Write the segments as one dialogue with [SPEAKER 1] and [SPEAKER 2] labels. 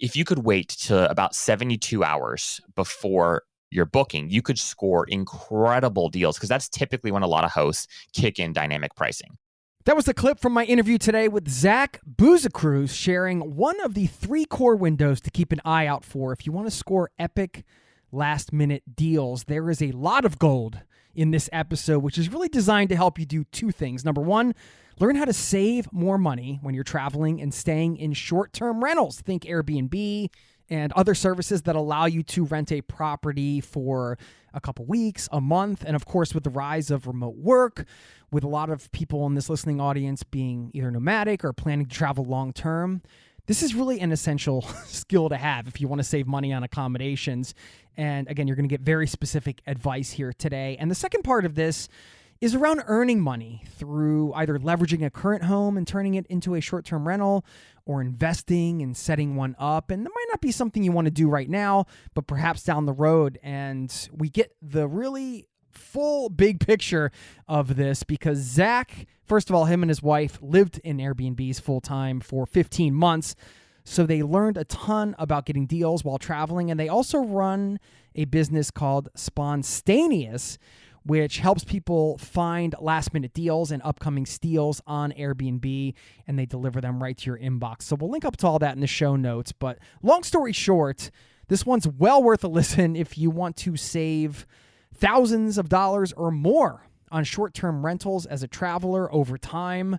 [SPEAKER 1] if you could wait to about 72 hours before your booking, you could score incredible deals because that's typically when a lot of hosts kick in dynamic pricing.
[SPEAKER 2] That was the clip from my interview today with Zach Busekrus, sharing one of the 3 core windows to keep an eye out for if you want to score epic last-minute deals. There is a lot of gold in this episode, which is really designed to help you do 2 things. Number 1, learn how to save more money when you're traveling and staying in short-term rentals. Think Airbnb and other services that allow you to rent a property for a couple weeks, a month, and of course, with the rise of remote work, with a lot of people in this listening audience being either nomadic or planning to travel long-term, this is really an essential skill to have if you want to save money on accommodations. And again, you're going to get very specific advice here today. And the second part of this is around earning money through either leveraging a current home and turning it into a short-term rental or investing and setting one up. And that might not be something you want to do right now, but perhaps down the road. And we get the really full big picture of this because Zach, first of all, him and his wife lived in Airbnbs full-time for 15 months. So they learned a ton about getting deals while traveling. And they also run a business called Sponstayneous, which helps people find last-minute deals and upcoming steals on Airbnb, and they deliver them right to your inbox. So we'll link up to all that in the show notes. But long story short, this one's well worth a listen if you want to save thousands of dollars or more on short-term rentals as a traveler over time.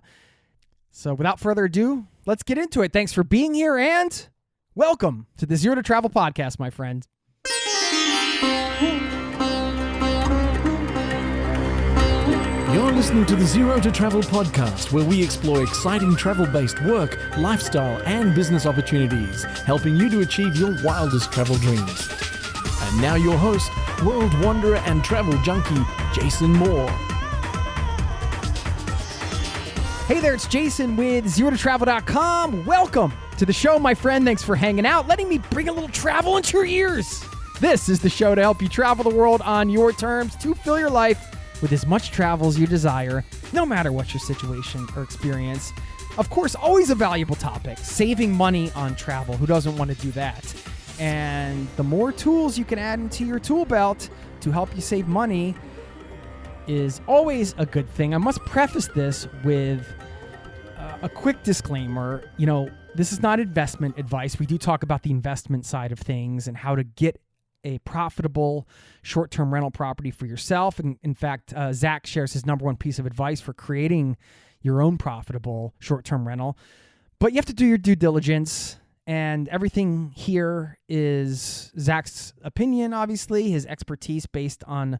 [SPEAKER 2] So without further ado, let's get into it. Thanks for being here, and welcome to the Zero to Travel podcast, my friend.
[SPEAKER 3] You're listening to the Zero to Travel podcast, where we explore exciting travel-based work, lifestyle, and business opportunities, helping you to achieve your wildest travel dreams. And now your host, world wanderer and travel junkie, Jason Moore.
[SPEAKER 2] Hey there, it's Jason with ZeroToTravel.com. Welcome to the show, my friend. Thanks for hanging out, letting me bring a little travel into your ears. This is the show to help you travel the world on your terms to fill your life with as much travel as you desire, no matter what your situation or experience. Of course, always a valuable topic, saving money on travel. Who doesn't want to do that? And the more tools you can add into your tool belt to help you save money is always a good thing. I must preface this with a quick disclaimer. You know, this is not investment advice. We do talk about the investment side of things and how to get a profitable short-term rental property for yourself. And in fact, Zach shares his number 1 piece of advice for creating your own profitable short-term rental. But you have to do your due diligence, and everything here is Zach's opinion, obviously, his expertise based on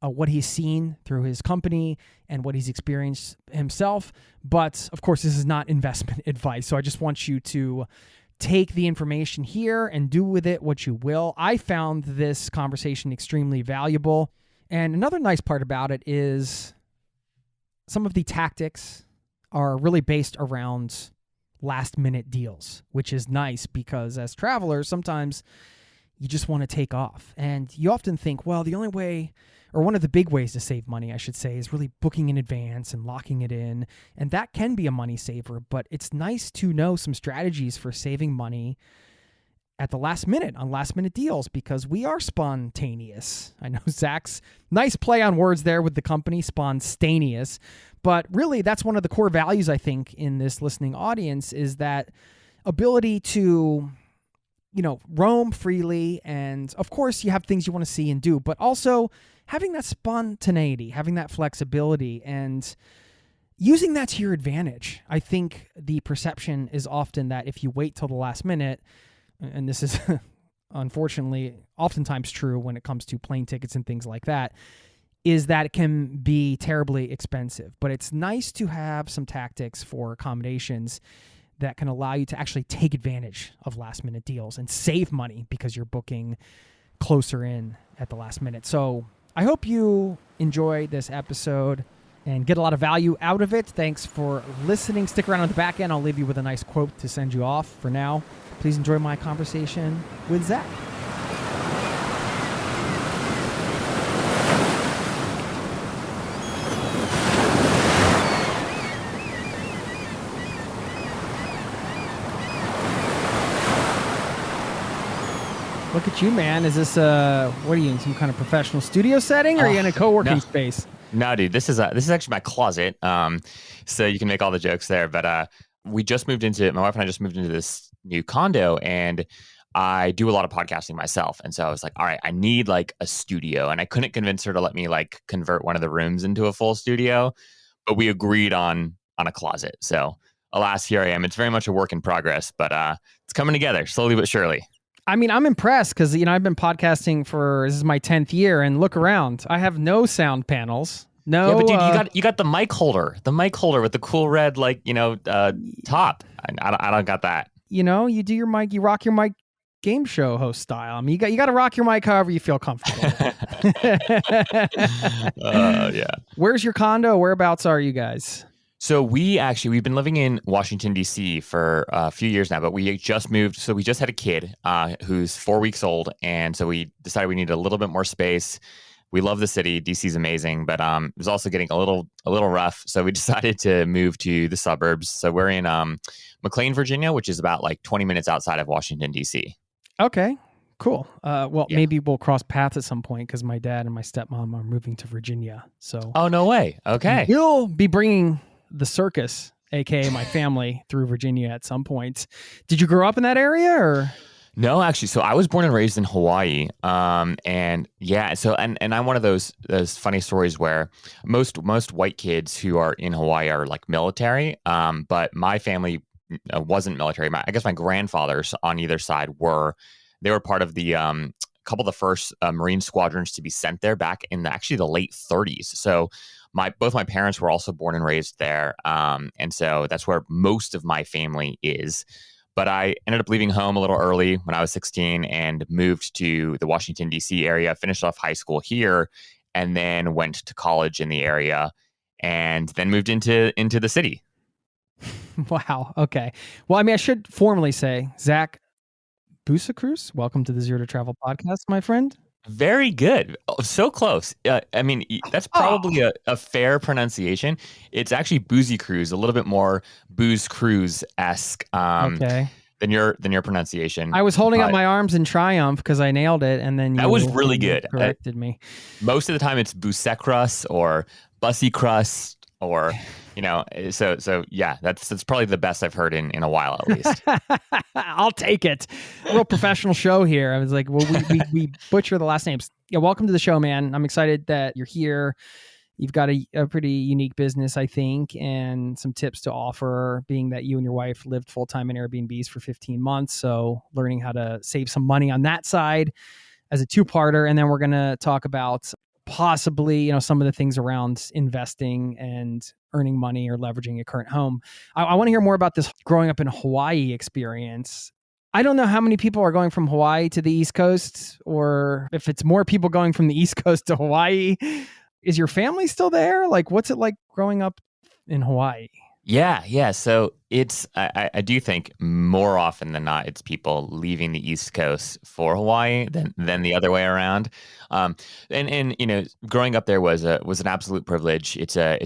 [SPEAKER 2] what he's seen through his company and what he's experienced himself. But of course, this is not investment advice. So I just want you to take the information here and do with it what you will. I found this conversation extremely valuable. And another nice part about it is some of the tactics are really based around last-minute deals, which is nice because as travelers, sometimes you just want to take off. And you often think, well, the only way, or one of the big ways to save money, I should say, is really booking in advance and locking it in. And that can be a money saver, but it's nice to know some strategies for saving money at the last minute on last minute deals because we are spontaneous. I know Zach's nice play on words there with the company, Sponstayneous. But really, that's one of the core values, I think, in this listening audience is that ability to, you know, roam freely. And of course, you have things you want to see and do, but also having that spontaneity, having that flexibility, and using that to your advantage. I think the perception is often that if you wait till the last minute, and this is unfortunately oftentimes true when it comes to plane tickets and things like that, is that it can be terribly expensive. But it's nice to have some tactics for accommodations that can allow you to actually take advantage of last minute deals and save money because you're booking closer in at the last minute. So I hope you enjoy this episode and get a lot of value out of it. Thanks for listening. Stick around on the back end. I'll leave you with a nice quote to send you off. For now, please enjoy my conversation with Zach. Look at you, man. Is this what are you in some kind of professional studio setting, or are you in a co-working space?
[SPEAKER 1] No, dude, this is actually my closet. So you can make all the jokes there. But my wife and I just moved into this new condo, and I do a lot of podcasting myself. And so I was like, all right, I need like a studio, and I couldn't convince her to let me like convert one of the rooms into a full studio, but we agreed on a closet. So alas, here I am. It's very much a work in progress, but it's coming together slowly but surely.
[SPEAKER 2] I mean, I'm impressed because, I've been podcasting this is my 10th year, and look around. I have no sound panels. No.
[SPEAKER 1] Yeah, but dude, you got the mic holder with the cool red, top. I don't got that.
[SPEAKER 2] You do your mic, you rock your mic game show host style. I mean, you got to rock your mic however you feel comfortable.
[SPEAKER 1] Yeah.
[SPEAKER 2] Where's your condo? Whereabouts are you guys?
[SPEAKER 1] So we've been living in Washington, D.C. for a few years now, but we just moved. So we just had a kid who's 4 weeks old. And so we decided we needed a little bit more space. We love the city. D.C. is amazing, but it was also getting a little rough. So we decided to move to the suburbs. So we're in McLean, Virginia, which is about like 20 minutes outside of Washington, D.C.
[SPEAKER 2] Okay, cool. Maybe we'll cross paths at some point because my dad and my stepmom are moving to Virginia. So.
[SPEAKER 1] Oh, no way. Okay.
[SPEAKER 2] You'll be bringing the circus, aka my family, through Virginia at some point. Did you grow up in that area, or?
[SPEAKER 1] No, actually. So I was born and raised in Hawaii. And yeah, so and I'm one of those funny stories where most white kids who are in Hawaii are like military. But my family wasn't military. I guess my grandfathers on either side were part of the couple of the first Marine squadrons to be sent there back in the late 30s. So both my parents were also born and raised there. And so that's where most of my family is. But I ended up leaving home a little early when I was 16 and moved to the Washington, D.C. area, finished off high school here, and then went to college in the area, and then moved into the city.
[SPEAKER 2] Wow. Okay. Well, I mean, I should formally say, Zach Busekrus, welcome to the Zero to Travel podcast, my friend.
[SPEAKER 1] Very good. So close. I mean, that's probably a fair pronunciation. It's actually Boozy Cruise, a little bit more Booze Cruise-esque than your pronunciation.
[SPEAKER 2] I was holding up my arms in triumph because I nailed it, and then
[SPEAKER 1] that was really good.
[SPEAKER 2] Corrected me.
[SPEAKER 1] Most of the time, it's Busekrus or Bussy Crust or. So yeah, that's probably the best I've heard in a while, at least.
[SPEAKER 2] I'll take it. Real professional show here. I was like, well, we butcher the last names. Yeah, welcome to the show, man. I'm excited that you're here. You've got a pretty unique business, I think, and some tips to offer, being that you and your wife lived full-time in Airbnbs for 15 months. So learning how to save some money on that side as a two-parter. And then we're going to talk about possibly, some of the things around investing and earning money or leveraging your current home. I want to hear more about this growing up in Hawaii experience. I don't know how many people are going from Hawaii to the East Coast, or if it's more people going from the East Coast to Hawaii. Is your family still there? Like, what's it like growing up in Hawaii?
[SPEAKER 1] Yeah. So I do think more often than not, it's people leaving the East Coast for Hawaii than the other way around. And growing up there was an absolute privilege. It's a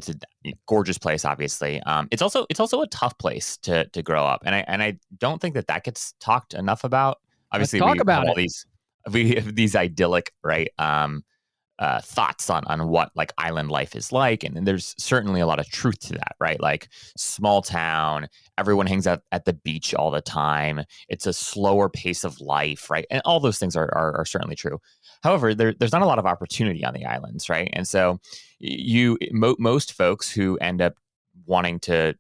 [SPEAKER 1] gorgeous place, obviously. It's also a tough place to grow up, and I don't think that gets talked enough about. Obviously, we have these idyllic, right? Thoughts on what like island life is like, and there's certainly a lot of truth to that, right? Like small town, everyone hangs out at the beach all the time. It's a slower pace of life, right? And all those things are certainly true. However, there's not a lot of opportunity on the islands, right? And so most folks who end up wanting to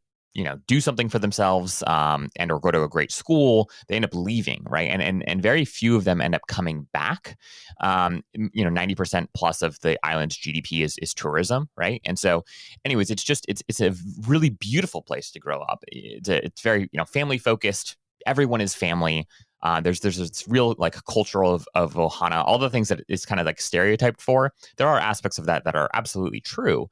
[SPEAKER 1] do something for themselves and or go to a great school, they end up leaving, right? And very few of them end up coming back. 90% plus of the island's GDP is tourism, right? And so anyways, it's a really beautiful place to grow up. It's very, family focused. Everyone is family. There's this real like culture of ohana, all the things that is kind of like stereotyped for. There are aspects of that are absolutely true.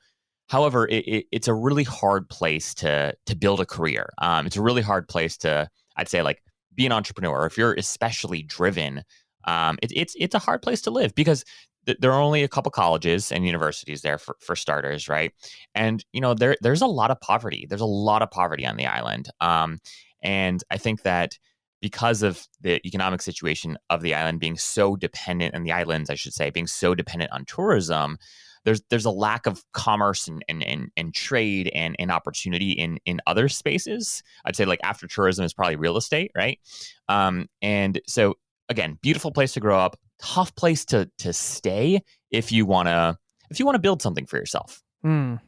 [SPEAKER 1] However, it's a really hard place to build a career. It's a really hard place to, I'd say, like be an entrepreneur. If you're especially driven, it's a hard place to live because there are only a couple colleges and universities there for starters, right? And there's a lot of poverty. There's a lot of poverty on the island, and I think that because of the economic situation of the island being so dependent, and the islands, I should say, being so dependent on tourism, there's a lack of commerce and trade and opportunity in other spaces. I'd say like after tourism is probably real estate, right? And so again, beautiful place to grow up, tough place to stay if you wanna build something for yourself.
[SPEAKER 2] I'm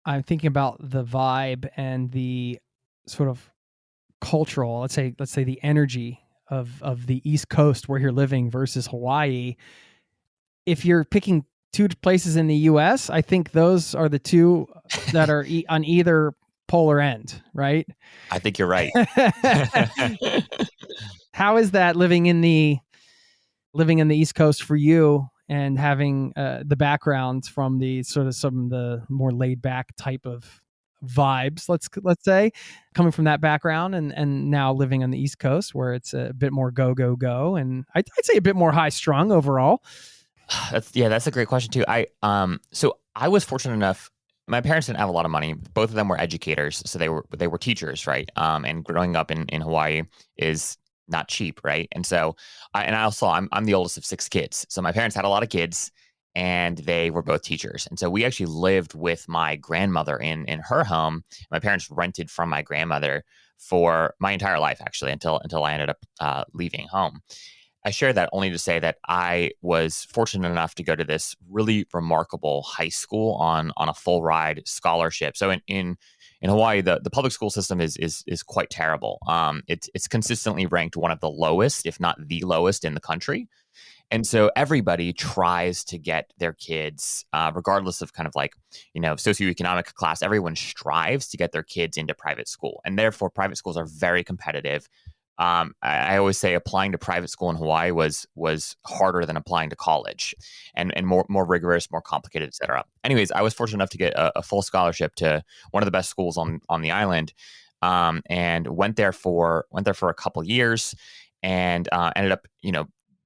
[SPEAKER 2] thinking about the vibe and the sort of cultural, let's say the energy of the East Coast where you're living versus Hawaii. If you're picking two places in the US, I think those are the two that are on either polar end, right?
[SPEAKER 1] I think you're right.
[SPEAKER 2] How is that living in the East Coast for you, and having the background from the sort of some of the more laid back type of vibes, let's say, coming from that background and now living on the East Coast where it's a bit more go, and I'd say a bit more high strung overall?
[SPEAKER 1] That's a great question too. So I was fortunate enough. My parents didn't have a lot of money. Both of them were educators, so they were teachers, right? And growing up in Hawaii is not cheap, right? And so, I'm the oldest of 6 kids. So my parents had a lot of kids, and they were both teachers. And so we actually lived with my grandmother in her home. My parents rented from my grandmother for my entire life, actually, until I ended up leaving home. I share that only to say that I was fortunate enough to go to this really remarkable high school on a full ride scholarship. So in Hawaii, the public school system is quite terrible. It's consistently ranked one of the lowest, if not the lowest, in the country. And so everybody tries to get their kids, regardless of kind of like, socioeconomic class, everyone strives to get their kids into private school. And therefore, private schools are very competitive. I always say applying to private school in Hawaii was harder than applying to college, and more rigorous, more complicated, et cetera. Anyways, I was fortunate enough to get a full scholarship to one of the best schools on the island, and went there for a couple years, and ended up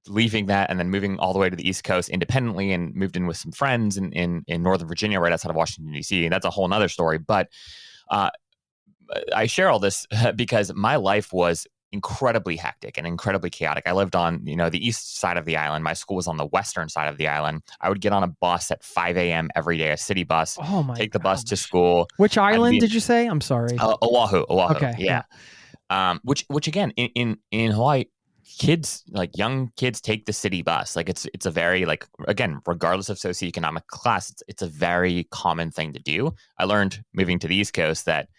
[SPEAKER 1] leaving that and then moving all the way to the East Coast independently, and moved in with some friends in Northern Virginia, right outside of Washington, D.C. That's a whole nother story. But I share all this because my life was incredibly hectic and incredibly chaotic. I lived on, the east side of the island. My school was on the western side of the island. I would get on a bus at 5 a.m. every day, a city bus, take the bus to school.
[SPEAKER 2] Which island did you say? I'm sorry.
[SPEAKER 1] Oahu.
[SPEAKER 2] Okay.
[SPEAKER 1] Yeah. Which again, in Hawaii, kids, like young kids, take the city bus. Like it's a very, like, again, regardless of socioeconomic class, it's a very common thing to do. I learned moving to the East Coast that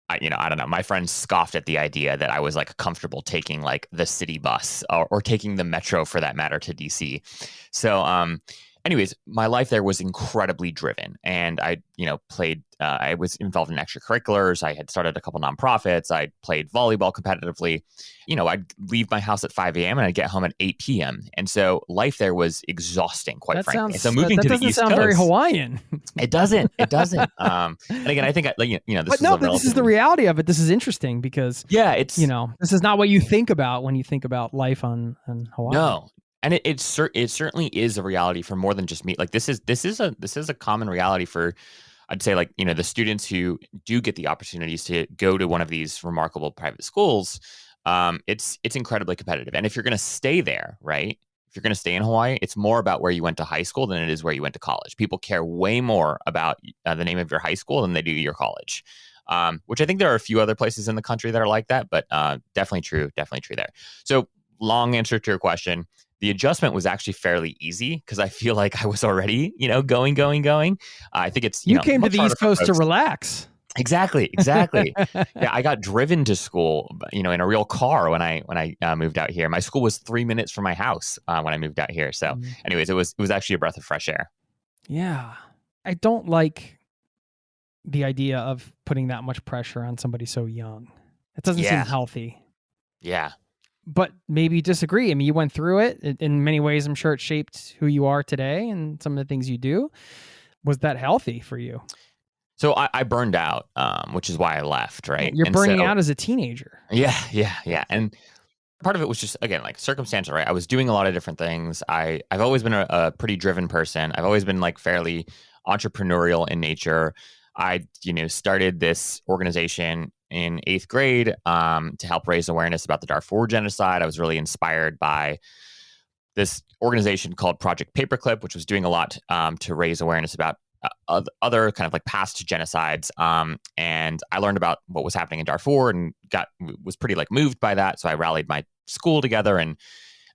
[SPEAKER 1] I don't know. My friends scoffed at the idea that I was like comfortable taking like the city bus or taking the metro, for that matter, to DC. So, anyways, my life there was incredibly driven, and I played. I was involved in extracurriculars. I had started a couple nonprofits. I played volleyball competitively. I'd leave my house at 5 a.m. and I'd get home at 8 p.m. And so life there was exhausting, quite frankly. So moving to the East Coast,
[SPEAKER 2] that doesn't sound very Hawaiian.
[SPEAKER 1] It doesn't. And again, I think
[SPEAKER 2] this is the reality of it. This is interesting because this is not what you think about when you think about life on Hawaii.
[SPEAKER 1] No. And it certainly is a reality for more than just me. Like this is a common reality for, I'd say, like, the students who do get the opportunities to go to one of these remarkable private schools. It's incredibly competitive. And if you're going to stay there, right? If you're going to stay in Hawaii, it's more about where you went to high school than it is where you went to college. People care way more about the name of your high school than they do your college. Which I think there are a few other places in the country that are like that, but definitely true there. So long answer to your question. The adjustment was actually fairly easy because I feel like I was already, going. I think it's,
[SPEAKER 2] you came to the East Coast to relax.
[SPEAKER 1] Exactly. Yeah, I got driven to school, in a real car when I moved out here. My school was 3 minutes from my house when I moved out here. So, anyways, it was actually a breath of fresh air.
[SPEAKER 2] Yeah, I don't like the idea of putting that much pressure on somebody so young. It doesn't seem healthy.
[SPEAKER 1] Yeah.
[SPEAKER 2] But maybe you disagree. I mean, you went through it. In many ways, I'm sure it shaped who you are today and some of the things you do. Was that healthy for you?
[SPEAKER 1] So I burned out, which is why I left, right?
[SPEAKER 2] You're burning out as a teenager.
[SPEAKER 1] Yeah. And part of it was just, again, like circumstantial, right? I was doing a lot of different things. I've always been a pretty driven person. I've always been like fairly entrepreneurial in nature. I, started this organization in 8th grade to help raise awareness about the Darfur genocide. I was really inspired by this organization called Project Paperclip, which was doing a lot to raise awareness about other kind of like past genocides. And I learned about what was happening in Darfur and was pretty like moved by that. So I rallied my school together and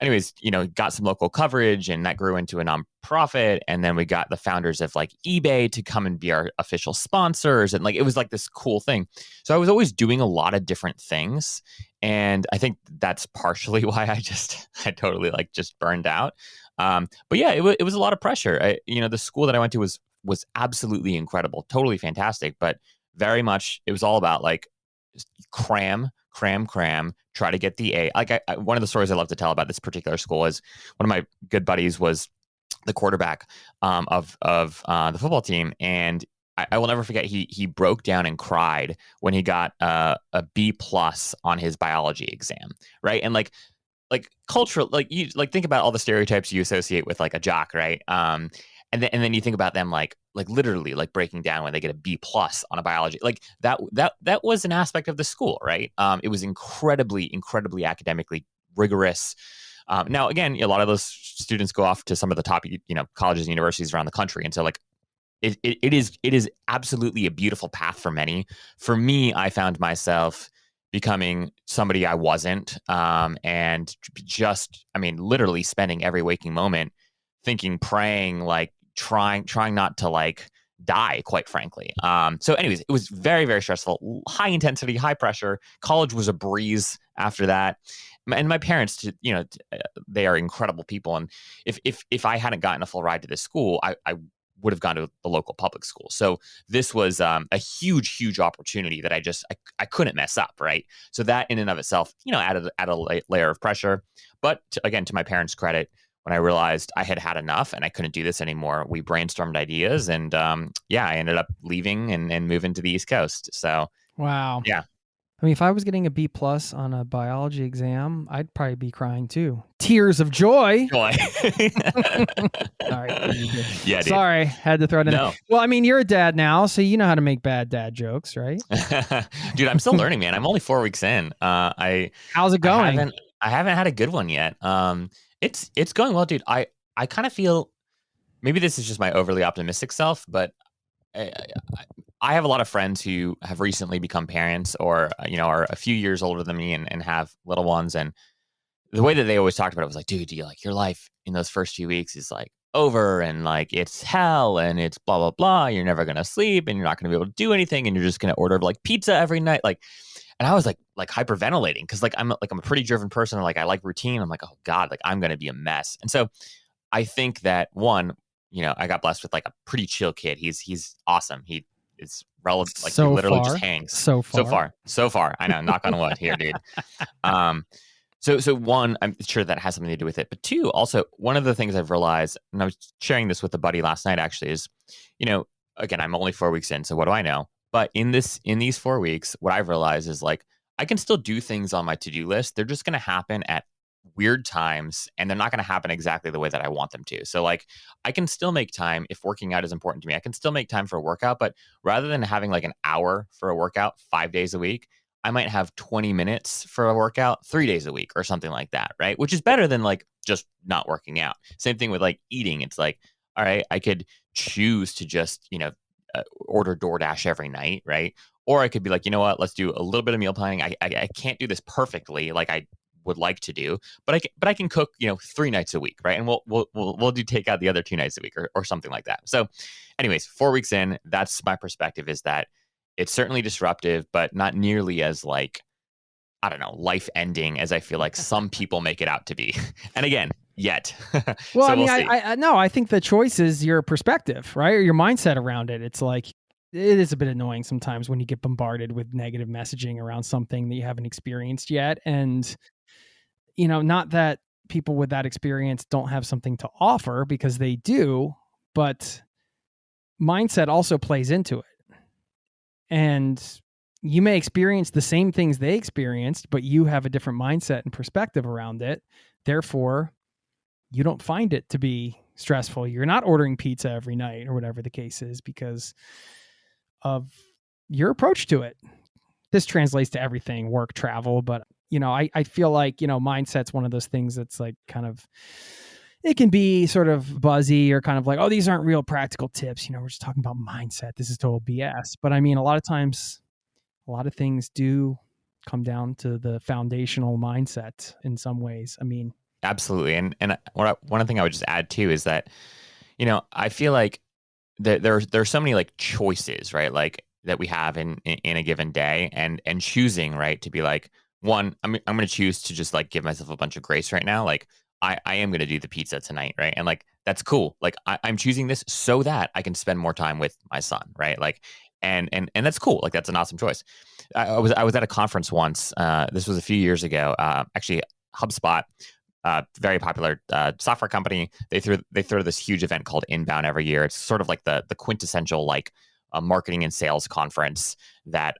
[SPEAKER 1] anyways, got some local coverage, and that grew into a nonprofit. And then we got the founders of like eBay to come and be our official sponsors. And like, it was like this cool thing. So I was always doing a lot of different things. And I think that's partially why I totally like just burned out. But yeah, it was a lot of pressure. The school that I went to was absolutely incredible, totally fantastic, but very much it was all about like cram, try to get the A. Like one of the stories I love to tell about this particular school is one of my good buddies was the quarterback of the football team, and I will never forget he broke down and cried when he got a B+ on his biology exam, right? And like cultural, like you like think about all the stereotypes you associate with like a jock, right? And then you think about them like literally like breaking down when they get a B+ on a biology, like that was an aspect of the school, right? It was incredibly academically rigorous. Now again, a lot of those students go off to some of the top colleges and universities around the country, and so like it is absolutely a beautiful path for many. For me, I found myself becoming somebody I wasn't, and just literally spending every waking moment thinking, praying, like trying not to like die, quite frankly. So anyways, it was very, very stressful, high intensity, high pressure. College was a breeze after that. And my parents, they are incredible people. And if I hadn't gotten a full ride to this school, I would have gone to the local public school. So this was a huge opportunity that I couldn't mess up, right? So that in and of itself, added a layer of pressure. But again, to my parents' credit, when I realized I had enough and I couldn't do this anymore, we brainstormed ideas, and I ended up leaving and moving to the East Coast. So
[SPEAKER 2] wow.
[SPEAKER 1] Yeah.
[SPEAKER 2] If I was getting a B+ on a biology exam, I'd probably be crying too. Tears of joy.
[SPEAKER 1] Joy.
[SPEAKER 2] Sorry.
[SPEAKER 1] Yeah, dude.
[SPEAKER 2] Sorry, had to throw it in.
[SPEAKER 1] No.
[SPEAKER 2] Well, you're a dad now, so you know how to make bad dad jokes, right?
[SPEAKER 1] Dude, I'm still learning, man. I'm only 4 weeks in.
[SPEAKER 2] How's it going?
[SPEAKER 1] I haven't had a good one yet. It's going well, dude. I kind of feel, maybe this is just my overly optimistic self, but I have a lot of friends who have recently become parents, or are a few years older than me and have little ones. And the way that they always talked about it was like, dude, your life in those first few weeks is like over, and like it's hell, and it's blah blah blah. You're never gonna sleep, and you're not gonna be able to do anything, and you're just gonna order like pizza every night, like. And I was like hyperventilating because I'm a pretty driven person. Like I like routine. I'm like, oh God, like I'm gonna be a mess. And so I think that one, I got blessed with like a pretty chill kid. He's awesome. He is relative, like
[SPEAKER 2] so
[SPEAKER 1] he literally
[SPEAKER 2] far,
[SPEAKER 1] just hangs.
[SPEAKER 2] So far.
[SPEAKER 1] I know, knock on wood here, dude. So one, I'm sure that has something to do with it. But two, also one of the things I've realized, and I was sharing this with a buddy last night actually, is, again, I'm only 4 weeks in, so what do I know? But in these 4 weeks, what I've realized is like I can still do things on my to-do list. They're just going to happen at weird times, and they're not going to happen exactly the way that I want them to. So like I can still make time if working out is important to me. I can still make time for a workout, but rather than having like an hour for a workout 5 days a week, I might have 20 minutes for a workout 3 days a week or something like that, right? Which is better than like just not working out. Same thing with like eating. It's like, all right, I could choose to just, order DoorDash every night, right? Or I could be like, you know what, let's do a little bit of meal planning. I can't do this perfectly like I would like to do, but I can cook 3 nights a week, right? And we'll do takeout the other 2 nights a week or something like that. So anyways, 4 weeks in, that's my perspective, is that it's certainly disruptive, but not nearly as like, I don't know, life ending as I feel like some people make it out to be. And again, yet.
[SPEAKER 2] Well,
[SPEAKER 1] so
[SPEAKER 2] I think the choice is your perspective, right? Or your mindset around it. It's like, it is a bit annoying sometimes when you get bombarded with negative messaging around something that you haven't experienced yet. And, not that people with that experience don't have something to offer, because they do, but mindset also plays into it. And you may experience the same things they experienced, but you have a different mindset and perspective around it. Therefore, you don't find it to be stressful. You're not ordering pizza every night or whatever the case is because of your approach to it. this translates to everything, work, travel, but I feel like, mindset's one of those things that's like kind of, it can be sort of buzzy or kind of like, oh, these aren't real practical tips. We're just talking about mindset. This is total BS. But I mean, a lot of times, a lot of things do come down to the foundational mindset in some ways. I mean,
[SPEAKER 1] absolutely. And one thing I would just add too is that, I feel like there's so many like choices, right? Like that we have in a given day, and choosing, right, to be like, one, I'm going to choose to just like give myself a bunch of grace right now. Like I am going to do the pizza tonight, right? And like that's cool. Like I'm choosing this so that I can spend more time with my son, right? Like and that's cool. Like that's an awesome choice. I was at a conference once. This was a few years ago. Actually, HubSpot, very popular software company. They throw this huge event called Inbound every year. It's sort of like the quintessential like marketing and sales conference that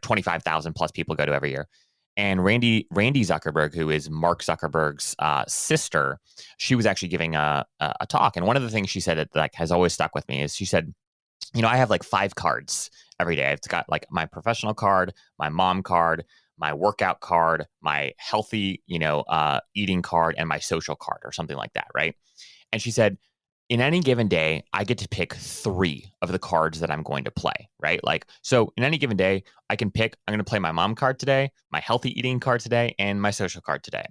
[SPEAKER 1] 25,000 plus people go to every year. And Randy Zuckerberg, who is Mark Zuckerberg's sister, she was actually giving a talk. And one of the things she said that like has always stuck with me is she said, I have like 5 cards every day. I've got like my professional card, my mom card, my workout card, my healthy, eating card, and my social card or something like that, right? And she said, in any given day, I get to pick 3 of the cards that I'm going to play, right? Like, so in any given day, I can pick, I'm going to play my mom card today, my healthy eating card today, and my social card today.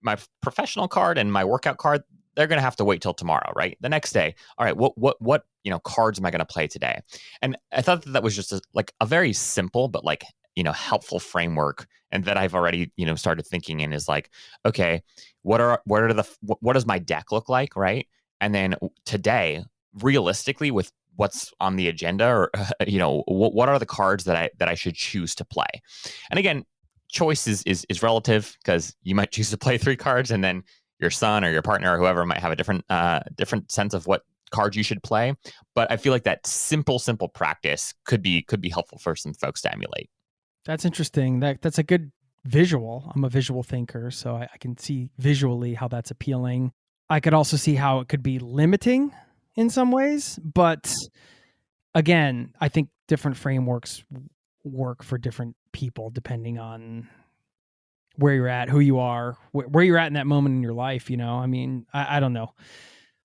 [SPEAKER 1] My professional card and my workout card, they're going to have to wait till tomorrow, right? The next day, all right, what cards am I going to play today? And I thought that was just a very simple, but like, helpful framework. And that I've already, started thinking in is like, okay, what does my deck look like, right? And then today, realistically, with what's on the agenda, or what are the cards that I should choose to play? And again, choice is relative, because you might choose to play 3 cards, and then your son or your partner or whoever might have a different sense of what cards you should play. But I feel like that simple practice could be helpful for some folks to emulate.
[SPEAKER 2] That's interesting. That's a good visual. I'm a visual thinker, so I can see visually how that's appealing. I could also see how it could be limiting in some ways, but again, I think different frameworks work for different people depending on where you're at, who you are, where you're at in that moment in your life. I mean, I don't know.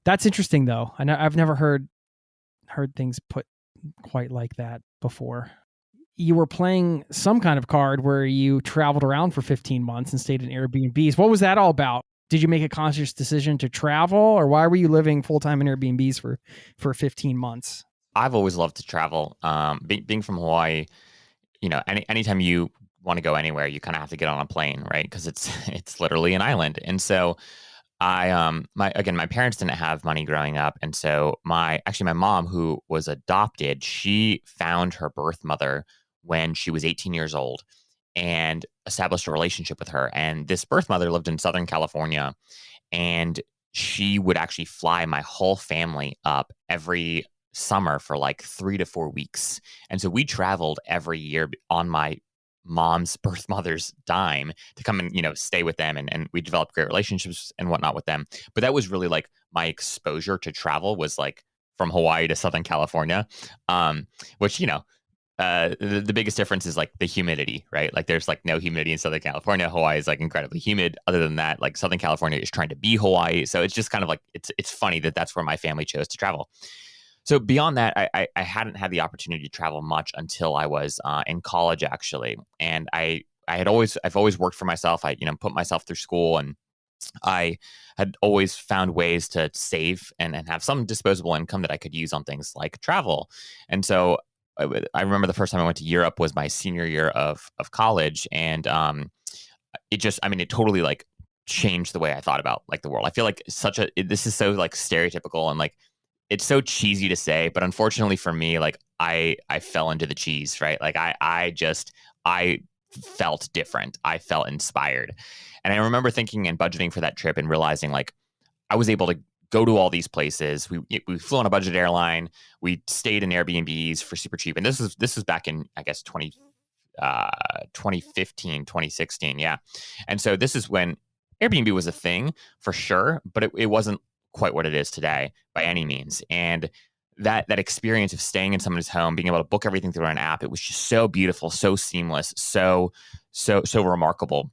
[SPEAKER 2] That's interesting though. I've never heard things put quite like that before. You were playing some kind of card where you traveled around for 15 months and stayed in Airbnbs. What was that all about? Did you make a conscious decision to travel, or why were you living full-time in Airbnbs for 15 months?
[SPEAKER 1] I've always loved to travel. Being from Hawaii, anytime you want to go anywhere, you kind of have to get on a plane, right? Because it's literally an island. And so my parents didn't have money growing up, and so my mom, who was adopted, she found her birth mother when she was 18 years old and established a relationship with her. And this birth mother lived in Southern California, and she would actually fly my whole family up every summer for like 3 to 4 weeks. And so we traveled every year on my mom's birth mother's dime to come and, stay with them. And we developed great relationships and whatnot with them. But that was really like my exposure to travel was like from Hawaii to Southern California, which, the biggest difference is like the humidity, right? Like there's like no humidity in Southern California. Hawaii is like incredibly humid. Other than that, like Southern California is trying to be Hawaii. So it's just kind of like, it's funny that that's where my family chose to travel. So beyond that, I hadn't had the opportunity to travel much until I was in college, actually. And I've always worked for myself. I put myself through school, and I had always found ways to save and have some disposable income that I could use on things like travel. And so I remember the first time I went to Europe was my senior year of college, and it totally like changed the way I thought about like the world. I feel like this is so like stereotypical, and like it's so cheesy to say, but unfortunately for me, like I fell into the cheese, right? Like I felt different. I felt inspired. And I remember thinking and budgeting for that trip and realizing like I was able to go to all these places. We flew on a budget airline. We stayed in Airbnbs for super cheap. And this was back in, I guess, 2015, 2016. Yeah. And so this is when Airbnb was a thing for sure, but it wasn't quite what it is today by any means. And that experience of staying in somebody's home, being able to book everything through an app, it was just so beautiful, so seamless, so remarkable.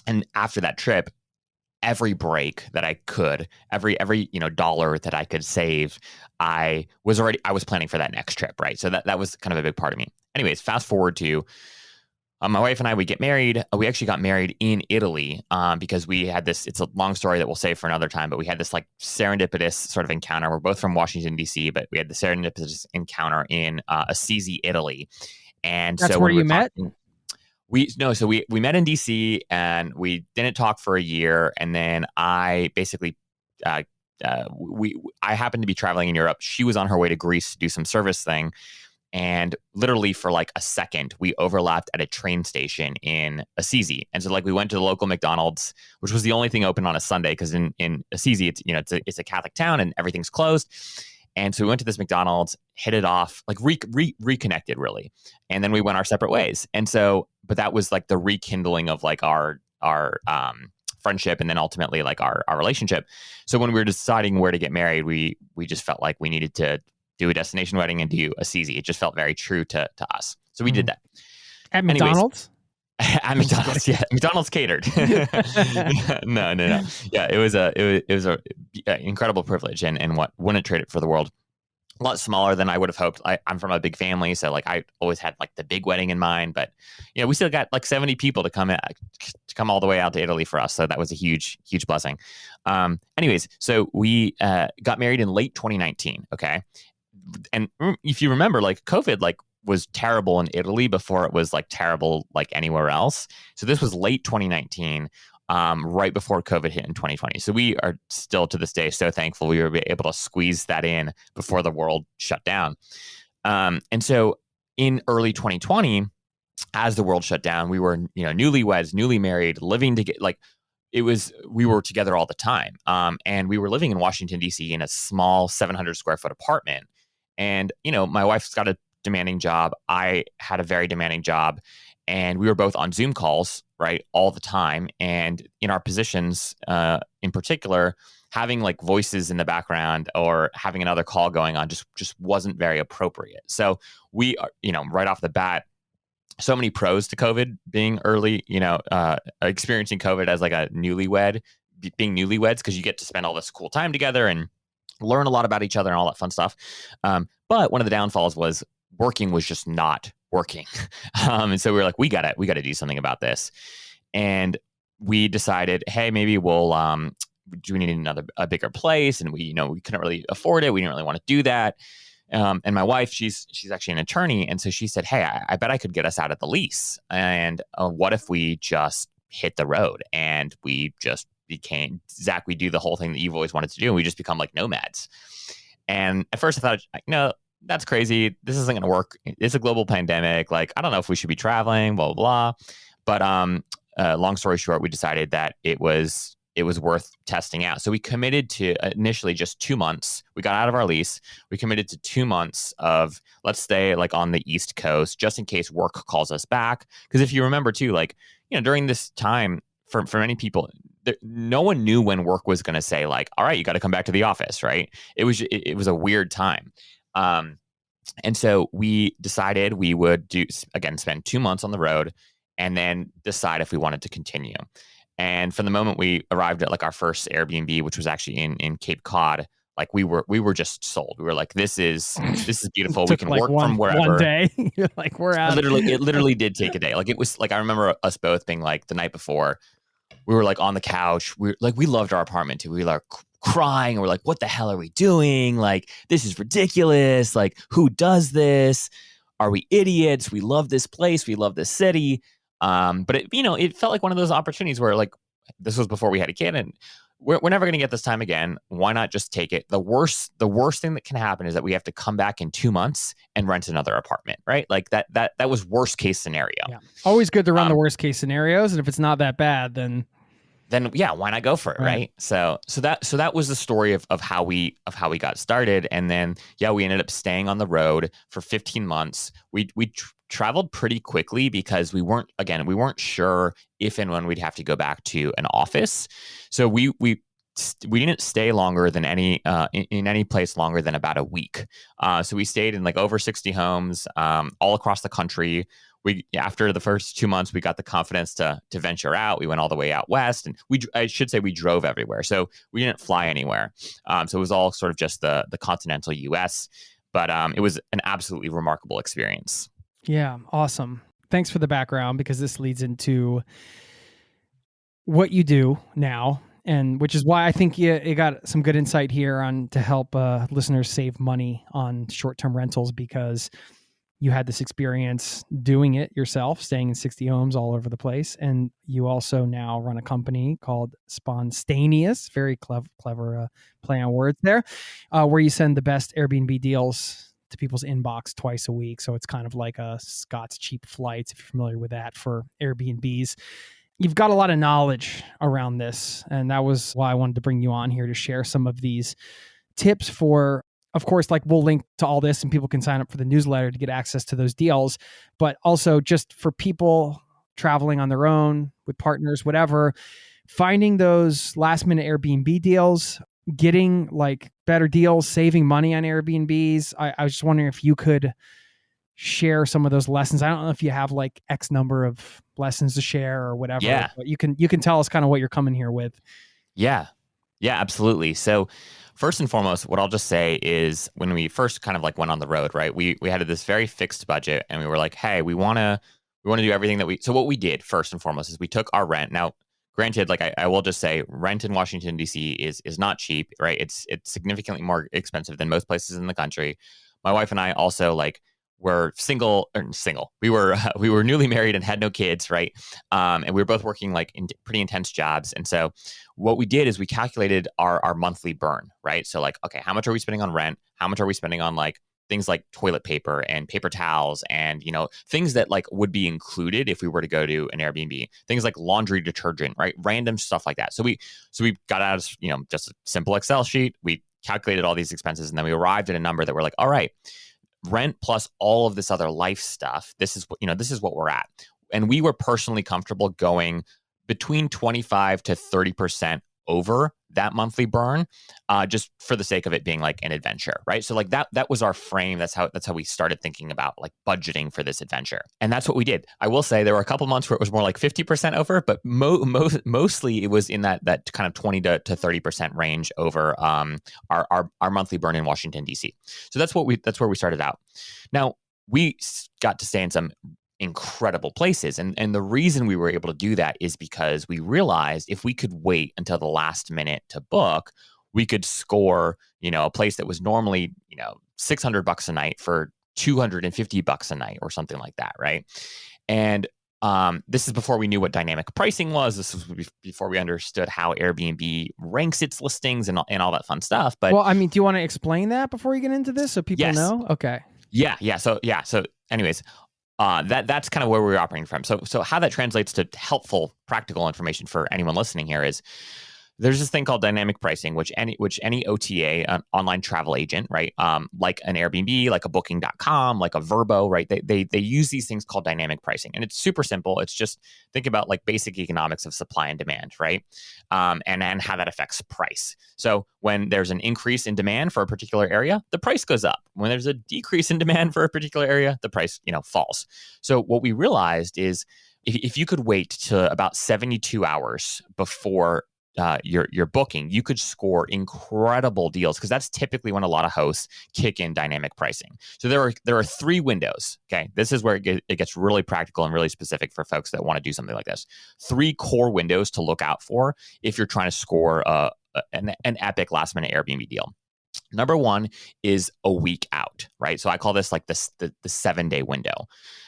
[SPEAKER 1] And after that trip, every break that I could, every dollar that I could save, I was planning for that next trip, right? So that was kind of a big part of me. Anyways, fast forward to my wife and I, we get married. We actually got married in Italy because we had this, it's a long story that we'll save for another time, but we had this like serendipitous sort of encounter. We're both from Washington, D.C., but we had the serendipitous encounter in Assisi, Italy. And
[SPEAKER 2] That's
[SPEAKER 1] so
[SPEAKER 2] where you met?
[SPEAKER 1] So we met in DC and we didn't talk for a year. And then I basically, I happened to be traveling in Europe. She was on her way to Greece to do some service thing. And literally for like a second, we overlapped at a train station in Assisi. And so like we went to the local McDonald's, which was the only thing open on a Sunday because in Assisi, it's a Catholic town and everything's closed. And so we went to this McDonald's, hit it off, like reconnected really. And then we went our separate ways. And so, but that was like the rekindling of like our friendship and then ultimately like our relationship. So when we were deciding where to get married, we just felt like we needed to do a destination wedding and do Assisi. It just felt very true to us. So we did that.
[SPEAKER 2] At McDonald's?
[SPEAKER 1] At McDonald's, yeah. McDonald's catered. No. Yeah, it was a incredible privilege and what wouldn't trade it for the world. A lot smaller than I would have hoped. I'm from a big family, so like I always had like the big wedding in mind, but we still got like 70 people to come all the way out to Italy for us. So that was a huge blessing. Anyways, so we got married in late 2019. Okay. And if you remember, like COVID, like was terrible in Italy before it was like terrible like anywhere else. So this was late 2019, right before COVID hit in 2020. So we are still to this day so thankful we were able to squeeze that in before the world shut down. And so in early 2020, as the world shut down, we were newlyweds, newly married, living together. Like we were together all the time. And we were living in Washington, D.C. in a small 700 square foot apartment. And, my wife's got a demanding job. I had a very demanding job. And we were both on Zoom calls, right, all the time. And in our positions, in particular, having like voices in the background or having another call going on just wasn't very appropriate. So we are, right off the bat, so many pros to COVID being early, experiencing COVID as like a newlywed, being newlyweds, because you get to spend all this cool time together and learn a lot about each other and all that fun stuff. But one of the downfalls was working was just not working. And so we were like, we got to do something about this. And we decided, hey, maybe do we need a bigger place? And we couldn't really afford it. We didn't really want to do that. And my wife, she's actually an attorney. And so she said, hey, I bet I could get us out of the lease. And what if we just hit the road and we just became, Zach, we do the whole thing that you've always wanted to do. And we just become like nomads. And at first I thought, that's crazy. This isn't going to work. It's a global pandemic. Like, I don't know if we should be traveling, blah, blah, blah. But long story short, we decided that it was worth testing out. So we committed to initially just 2 months. We got out of our lease. We committed to 2 months of let's stay like on the East Coast just in case work calls us back. Because if you remember too, like, during this time for many people, no one knew when work was going to say like, all right, you got to come back to the office, right? It was a weird time. And so we decided we would spend 2 months on the road and then decide if we wanted to continue. And from the moment we arrived at like our first Airbnb, which was actually in Cape Cod, like we were just sold. We were like, this is beautiful. We can
[SPEAKER 2] like
[SPEAKER 1] work from wherever.
[SPEAKER 2] One day, you're like, we're out.
[SPEAKER 1] It literally did take a day. Like it was like, I remember us both being like the night before, we were like on the couch. We loved our apartment too. We were like crying. And we're like, what the hell are we doing? Like, this is ridiculous. Like, who does this? Are we idiots? We love this place. We love this city. But it felt like one of those opportunities where like, this was before we had a kid and we're never going to get this time again. Why not just take it? The worst thing that can happen is that we have to come back in 2 months and rent another apartment, right? Like that was worst case scenario.
[SPEAKER 2] Yeah. Always good to run the worst case scenarios. And if it's not that bad, then
[SPEAKER 1] yeah, why not go for it, right? So that was the story of how we got started, and then we ended up staying on the road for 15 months. We traveled pretty quickly because we weren't sure if and when we'd have to go back to an office. So we we didn't stay longer than in any place longer than about a week. So we stayed in like over 60 homes all across the country. We after the first 2 months, we got the confidence to venture out. We went all the way out west, and I should say we drove everywhere. So we didn't fly anywhere. So it was all sort of just the continental U.S. But it was an absolutely remarkable experience.
[SPEAKER 2] Yeah, awesome. Thanks for the background, because this leads into what you do now, and which is why I think you got some good insight here on to help listeners save money on short-term rentals, because you had this experience doing it yourself, staying in 60 homes all over the place. And you also now run a company called Sponstayneous, very clever play on words there, where you send the best Airbnb deals to people's inbox twice a week. So it's kind of like a Scott's Cheap Flights, if you're familiar with that, for Airbnbs. You've got a lot of knowledge around this, and that was why I wanted to bring you on here to share some of these tips for, of course, like we'll link to all this and people can sign up for the newsletter to get access to those deals, but also just for people traveling on their own with partners, whatever, finding those last minute Airbnb deals, getting like better deals, saving money on Airbnbs. I was just wondering if you could share some of those lessons. I don't know if you have like X number of lessons to share or whatever, but you can tell us kind of what you're coming here with.
[SPEAKER 1] Yeah, absolutely. So first and foremost, what I'll just say is when we first kind of like went on the road, right, we had this very fixed budget, and we were like, hey, we want to do everything that so what we did first and foremost is we took our rent. Now, granted, like I will just say, rent in Washington, D.C. is not cheap, right? It's significantly more expensive than most places in the country. My wife and I also were single. We were newly married and had no kids, right? And we were both working like in pretty intense jobs. And so what we did is we calculated our monthly burn, right? So like, okay, how much are we spending on rent? How much are we spending on like things like toilet paper and paper towels and, things that like would be included if we were to go to an Airbnb, things like laundry detergent, right? Random stuff like that. So we got out, just a simple Excel sheet. We calculated all these expenses, and then we arrived at a number that we're like, all right, rent plus all of this other life stuff, this is what we're at. And we were personally comfortable going between 25 to 30% over that monthly burn, just for the sake of it being like an adventure, right? So like that was our frame. That's how we started thinking about like budgeting for this adventure. And that's what we did. I will say there were a couple months where it was more like 50% over, but mostly it was in that kind of 20 to 30% range over our monthly burn in Washington, D.C. So that's where we started out. Now, we got to stay in some incredible places. And the reason we were able to do that is because we realized if we could wait until the last minute to book, we could score, a place that was normally, $600 a night for $250 a night or something like that, right? And this is before we knew what dynamic pricing was. This was before we understood how Airbnb ranks its listings and all that fun stuff. But
[SPEAKER 2] well, I mean, do you want to explain that before you get into this so people know? Okay.
[SPEAKER 1] Yeah. So anyways, that's kind of where we're operating from. So how that translates to helpful, practical information for anyone listening here is there's this thing called dynamic pricing, which any OTA, an online travel agent, right, like an Airbnb, like a Booking.com, like a Vrbo, right, they use these things called dynamic pricing, and it's super simple. It's just think about like basic economics of supply and demand, right, and then how that affects price. So when there's an increase in demand for a particular area, the price goes up. When there's a decrease in demand for a particular area, the price falls. So what we realized is if you could wait to about 72 hours before your booking, you could score incredible deals, because that's typically when a lot of hosts kick in dynamic pricing. So there are 3 windows. Okay, this is where it gets really practical and really specific for folks that want to do something like this. 3 core windows to look out for if you're trying to score an epic last minute Airbnb deal. Number 1 is a week out, right? So I call this like the 7-day window.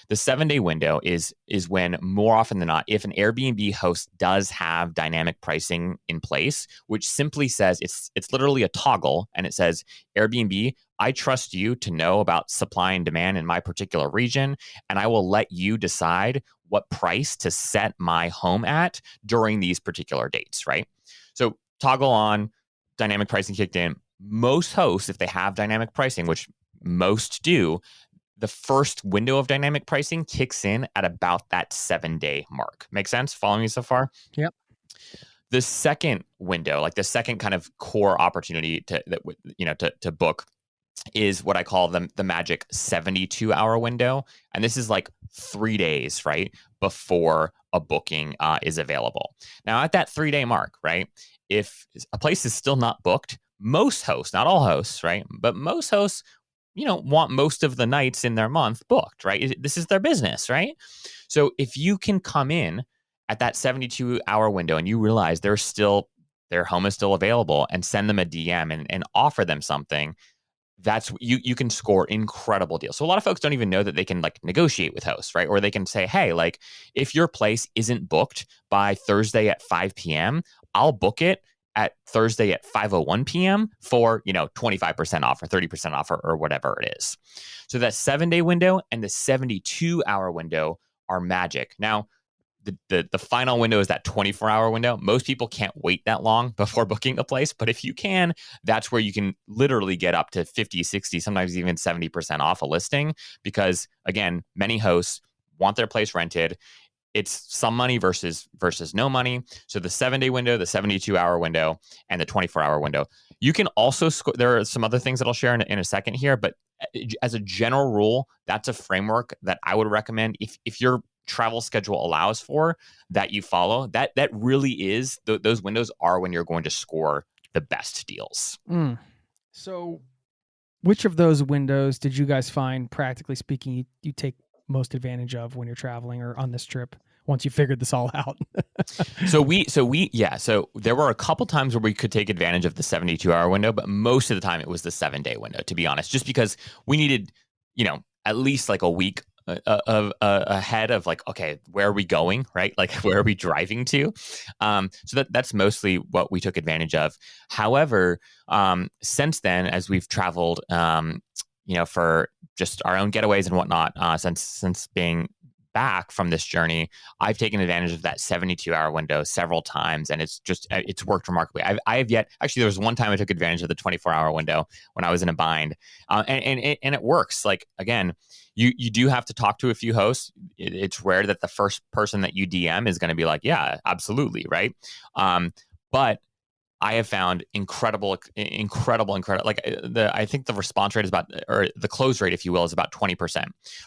[SPEAKER 1] The 7-day window is when, more often than not, if an Airbnb host does have dynamic pricing in place, which simply says it's literally a toggle, and it says, Airbnb, I trust you to know about supply and demand in my particular region, and I will let you decide what price to set my home at during these particular dates, right? So toggle on, dynamic pricing kicked in. Most hosts, if they have dynamic pricing, which most do, the first window of dynamic pricing kicks in at about that 7-day mark. Make sense? Following me so far?
[SPEAKER 2] Yep.
[SPEAKER 1] The second window, like the second kind of core opportunity to book, is what I call the magic 72-hour window. And this is like 3 days, right, before a booking is available. Now, at that 3-day mark, right, if a place is still not booked, most hosts, not all hosts, right, but most hosts, want most of the nights in their month booked, right? This is their business, right? So if you can come in at that 72-hour window and you realize their home is still available, and send them a DM and offer them something, that's you can score incredible deals. So a lot of folks don't even know that they can like negotiate with hosts, right? Or they can say, hey, like if your place isn't booked by Thursday at 5 p.m., I'll book it at Thursday at 5:01 p.m. for 25% off or 30% off or whatever it is. So that 7-day window and the 72-hour window are magic. Now, the final window is that 24-hour window. Most people can't wait that long before booking a place, but if you can, that's where you can literally get up to 50, 60, sometimes even 70% off a listing, because again, many hosts want their place rented. It's some money versus no money. So the 7-day window, the 72-hour window, and the 24-hour window. You can also score. There are some other things that I'll share in a second here, but as a general rule, that's a framework that I would recommend if your travel schedule allows for, that you follow. That really is those windows are when you're going to score the best deals.
[SPEAKER 2] So which of those windows did you guys find, practically speaking, you take most advantage of when you're traveling or on this trip, once you figured this all out?
[SPEAKER 1] So there were a couple times where we could take advantage of the 72-hour window, but most of the time it was the 7-day window, to be honest, just because we needed, at least like a week ahead of like, okay, where are we going, right? Like, where are we driving to? So that's mostly what we took advantage of. However, since then, as we've traveled, for just our own getaways and whatnot, since being back from this journey, I've taken advantage of that 72-hour window several times, and it's worked remarkably. I have yet, actually, there was one time I took advantage of the 24-hour window when I was in a bind, and it works. Like, again, you do have to talk to a few hosts. It's rare that the first person that you DM is going to be like, yeah, absolutely, right? But I have found incredible. Like I think the response rate is or the close rate, if you will, is about 20%,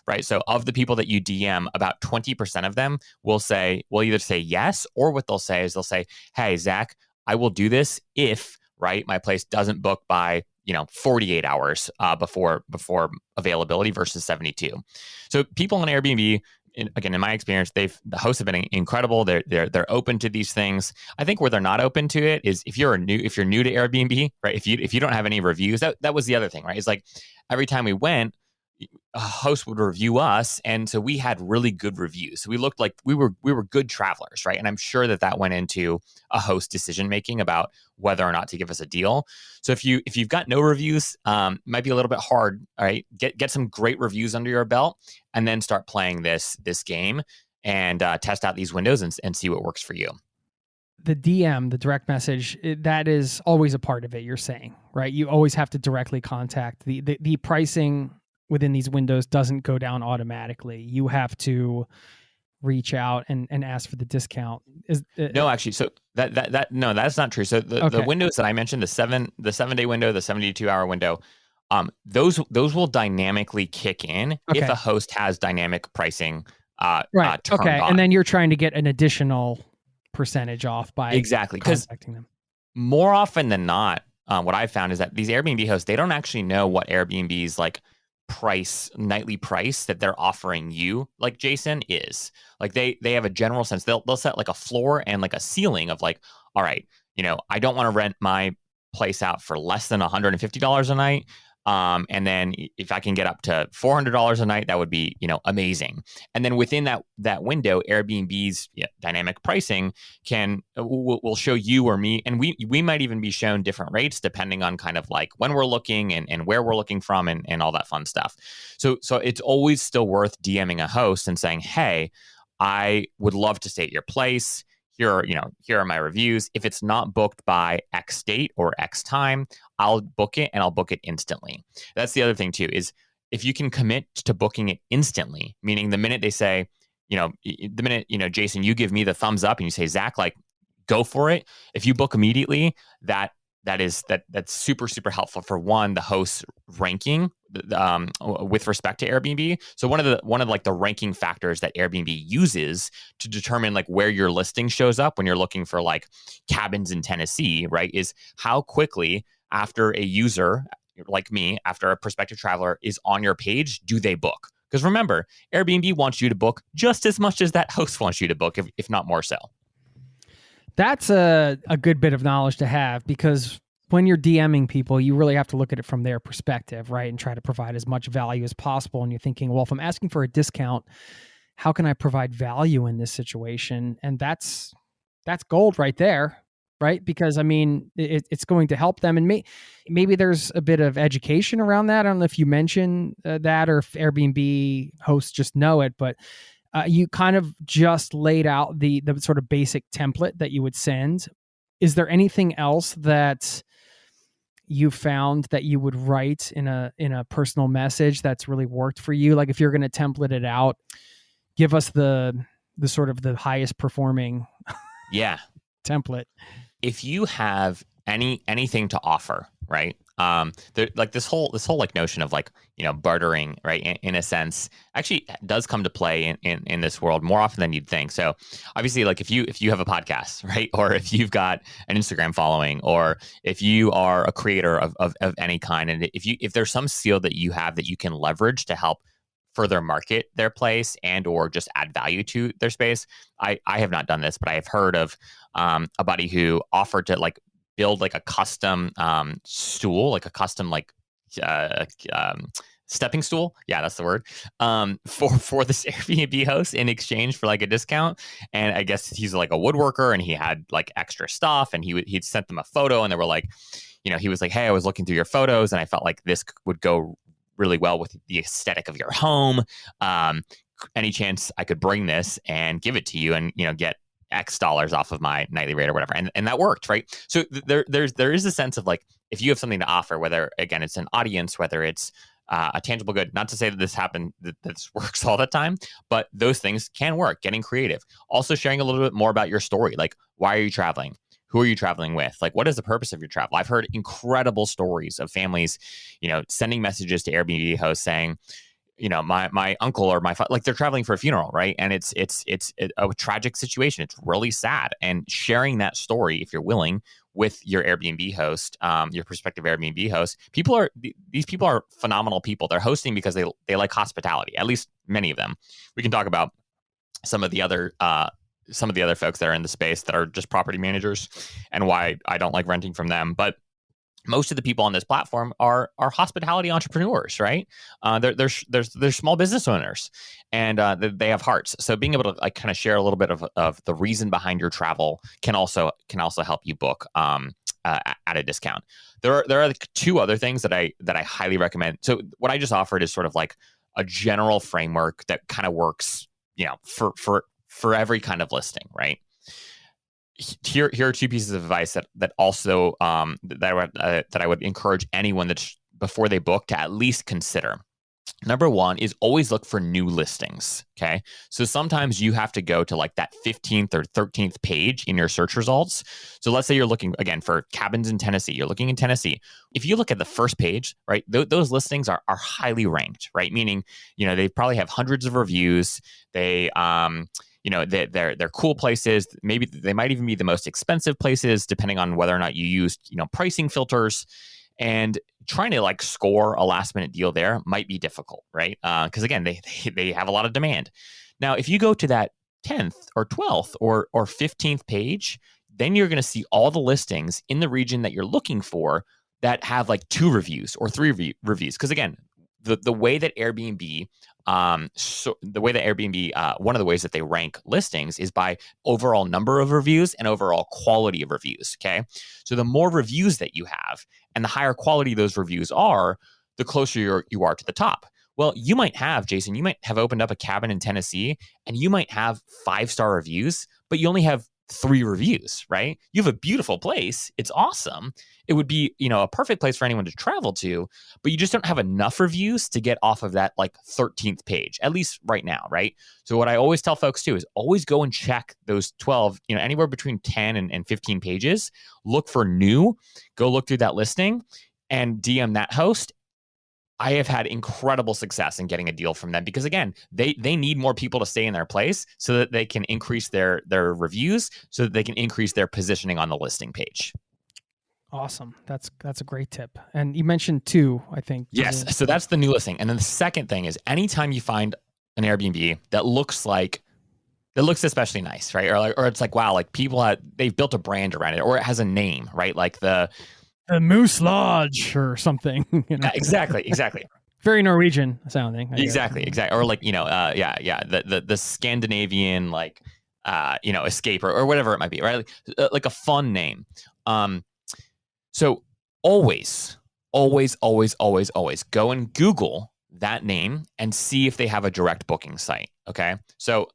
[SPEAKER 1] right? So of the people that you DM, about 20% of them will either say yes, or what they'll say is they'll say, hey, Zach, I will do this if, right, my place doesn't book by 48 hours before availability versus 72. So people on Airbnb, again, in my experience, the hosts have been incredible. They're open to these things. I think where they're not open to it is if you're new to Airbnb, right? If you don't have any reviews, that was the other thing, right? It's like every time we went, a host would review us, and so we had really good reviews. So we looked like we were good travelers, right? And I'm sure that went into a host decision making about whether or not to give us a deal. So if you've got no reviews, it might be a little bit hard. All right, get some great reviews under your belt, and then start playing this game and test out these windows and see what works for you.
[SPEAKER 2] The DM, the direct message, that is always a part of it. You're saying, right? You always have to directly contact the pricing within these windows doesn't go down automatically. You have to reach out and ask for the discount.
[SPEAKER 1] No, actually, so that's not true. So the windows that I mentioned, the 7-day window, the 72-hour window, those will dynamically kick in if a host has dynamic pricing
[SPEAKER 2] right.
[SPEAKER 1] turned
[SPEAKER 2] okay.
[SPEAKER 1] on.
[SPEAKER 2] And then you're trying to get an additional percentage off by contacting them.
[SPEAKER 1] More often than not, what I've found is that these Airbnb hosts, they don't actually know what Airbnb's like nightly price that they're offering you, like Jason, is. Like they have a general sense. They'll set like a floor and like a ceiling of like, all right, I don't want to rent my place out for less than $150 a night. And then if I can get up to $400 a night, that would be, amazing. And then within that window, Airbnb's dynamic pricing will show you or me, and we might even be shown different rates depending on kind of like when we're looking and where we're looking from and all that fun stuff. So it's always still worth DMing a host and saying, hey, I would love to stay at your place. Here are my reviews. If it's not booked by X date or X time, I'll book it, and I'll book it instantly. That's the other thing too, is if you can commit to booking it instantly, meaning the minute they say, the minute, Jason, you give me the thumbs up and you say, Zach, like, go for it. If you book immediately, that's super, super helpful for one, the host's ranking with respect to Airbnb. So one of like the ranking factors that Airbnb uses to determine like where your listing shows up when you're looking for like cabins in Tennessee, right, is how quickly after a user like me, after a prospective traveler is on your page, do they book? Because remember, Airbnb wants you to book just as much as that host wants you to book, if not more so.
[SPEAKER 2] That's a good bit of knowledge to have, because when you're DMing people, you really have to look at it from their perspective, right? And try to provide as much value as possible. And you're thinking, well, if I'm asking for a discount, how can I provide value in this situation? And that's gold right there, right? Because I mean, it's going to help them. And maybe there's a bit of education around that. I don't know if you mentioned that, or if Airbnb hosts just know it, but you kind of just laid out the sort of basic template that you would send. Is there anything else that you found that you would write in a personal message that's really worked for you? Like if you're going to template it out, give us the sort of the highest performing template.
[SPEAKER 1] If you have anything to offer, right? Like this whole like notion of like, bartering, right? In a sense, actually does come to play in this world more often than you'd think. So obviously, like if you have a podcast, right? Or if you've got an Instagram following, or if you are a creator of any kind, and if there's some skill that you have that you can leverage to help further market their place and or just add value to their space. I have not done this, but I have heard of a buddy who offered to like build like a custom stool, like a custom like stepping stool. Yeah, that's the word. For this Airbnb host in exchange for like a discount. And I guess he's like a woodworker and he had like extra stuff, and he'd sent them a photo, and they were like, he was like, hey, I was looking through your photos and I felt like this would go really well with the aesthetic of your home. Any chance I could bring this and give it to you and, get X dollars off of my nightly rate or whatever. And that worked, right? So there is a sense of like, if you have something to offer, whether again, it's an audience, whether it's a tangible good, not to say that this works all the time, but those things can work, getting creative. Also sharing a little bit more about your story. Like, why are you traveling? Who are you traveling with? Like, what is the purpose of your travel? I've heard incredible stories of families, sending messages to Airbnb hosts saying, my uncle or my like they're traveling for a funeral, right? And it's a tragic situation. It's really sad. And sharing that story, if you're willing, with your Airbnb host, your prospective Airbnb host, these people are phenomenal people. They're hosting because they like hospitality. At least many of them. We can talk about some of the other folks that are in the space that are just property managers and why I don't like renting from them. But most of the people on this platform are hospitality entrepreneurs, right? They're small business owners, and they have hearts. So being able to like kind of share a little bit of the reason behind your travel can also help you book at a discount. There are like two other things that I highly recommend. So what I just offered is sort of like a general framework that kind of works, for every kind of listing, right? Here are two pieces of advice that also that I would encourage anyone that's before they book to at least consider. Number one is always look for new listings. Okay. So sometimes you have to go to like that 15th or 13th page in your search results. So let's say you're looking again for cabins in Tennessee. You're looking in Tennessee. If you look at the first page, right, those listings are highly ranked, right? Meaning, they probably have hundreds of reviews. They, they're cool places. Maybe they might even be the most expensive places, depending on whether or not you used, pricing filters. And trying to like score a last minute deal there might be difficult, right? Because again, they have a lot of demand. Now, if you go to that 10th or 12th or 15th page, then you're going to see all the listings in the region that you're looking for that have like 2 reviews or 3 reviews. Because again, the way that Airbnb, one of the ways that they rank listings is by overall number of reviews and overall quality of reviews. Okay. So the more reviews that you have and the higher quality those reviews are, the closer you are to the top. Well, you might have, Jason, you might have opened up a cabin in Tennessee and you might have 5-star reviews, but you only have 3 reviews, right? You have a beautiful place. It's awesome. It would be, a perfect place for anyone to travel to, but you just don't have enough reviews to get off of that like 13th page, at least right now, right? So what I always tell folks too is always go and check those 12, anywhere between 10 and 15 pages, look for new, go look through that listing and DM that host. I have had incredible success in getting a deal from them because, again, they need more people to stay in their place so that they can increase their reviews, so that they can increase their positioning on the listing page.
[SPEAKER 2] Awesome. That's a great tip. And you mentioned 2, I think.
[SPEAKER 1] Yes. So that's the new listing. And then the second thing is anytime you find an Airbnb that looks especially nice, right? Or it's like, wow, like they've built a brand around it, or it has a name, right? Like the
[SPEAKER 2] Moose Lodge or something.
[SPEAKER 1] Exactly.
[SPEAKER 2] Very Norwegian sounding.
[SPEAKER 1] Exactly. Or like, the Scandinavian, like, escape or whatever it might be, right? Like a fun name. So always go and Google that name and see if they have a direct booking site. Okay. So,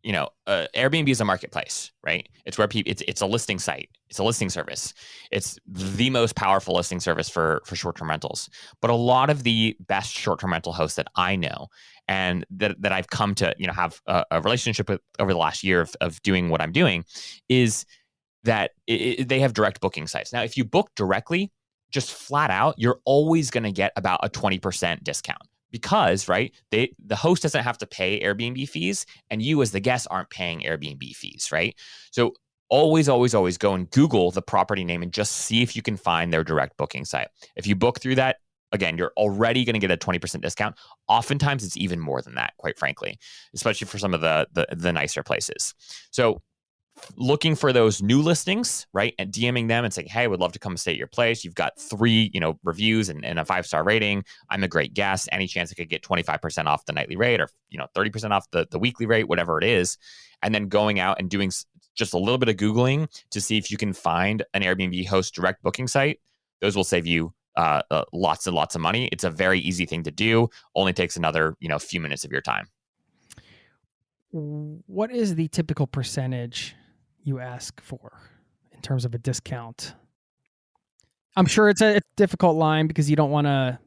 [SPEAKER 1] Airbnb is a marketplace, right? It's where it's a listing site. It's a listing service. It's the most powerful listing service for short-term rentals. But a lot of the best short-term rental hosts that I know and that I've come to, have a relationship with over the last year of doing what I'm doing is that they have direct booking sites. Now, if you book directly, just flat out, you're always going to get about a 20% discount. Because, right, the host doesn't have to pay Airbnb fees, and you as the guest aren't paying Airbnb fees, right? So always go and Google the property name and just see if you can find their direct booking site. If you book through that, again, you're already going to get a 20% discount. Oftentimes, it's even more than that, quite frankly, especially for some of the nicer places. So looking for those new listings, right? And DMing them and saying, hey, would love to come stay at your place. You've got 3, reviews and a 5-star rating. I'm a great guest. Any chance I could get 25% off the nightly rate or, 30% off the weekly rate, whatever it is. And then going out and doing just a little bit of Googling to see if you can find an Airbnb host direct booking site. Those will save you lots and lots of money. It's a very easy thing to do. Only takes another, few minutes of your time.
[SPEAKER 2] What is the typical percentage you ask for in terms of a discount? I'm sure it's a difficult line because you don't want to,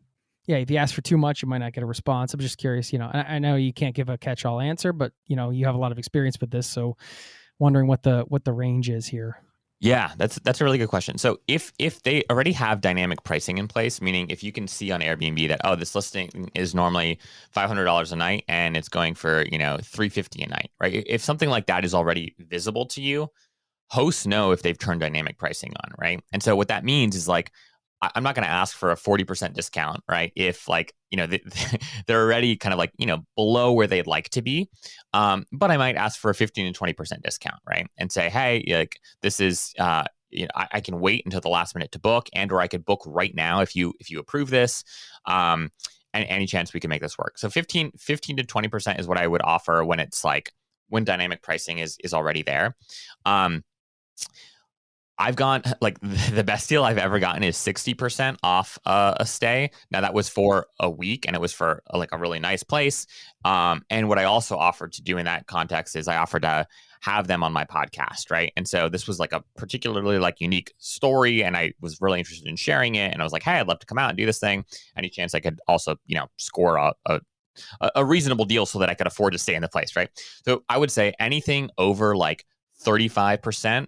[SPEAKER 2] if you ask for too much, you might not get a response. I'm just curious, I know you can't give a catch-all answer, but you have a lot of experience with this. So wondering what the range is here.
[SPEAKER 1] Yeah, that's a really good question. So if they already have dynamic pricing in place, meaning if you can see on Airbnb that, this listing is normally $500 a night and it's going for, $350 a night, right? If something like that is already visible to you, hosts know if they've turned dynamic pricing on, right? And so what that means is like, I'm not going to ask for a 40% discount, right? If like, they're already kind of like, below where they'd like to be. But I might ask for a 15 to 20% discount, right? And say, hey, like this is, I can wait until the last minute to book or I could book right now if you approve this. And any chance we can make this work. So 15 to 20% is what I would offer when it's like, when dynamic pricing is already there. I've gone like the best deal I've ever gotten is 60% off a stay. Now that was for a week and it was for like a really nice place. And what I also offered to do in that context is I offered to have them on my podcast, right? And so this was like a particularly like unique story and I was really interested in sharing it. And I was like, hey, I'd love to come out and do this thing. Any chance I could also, score a reasonable deal so that I could afford to stay in the place, right? So I would say anything over like 35%,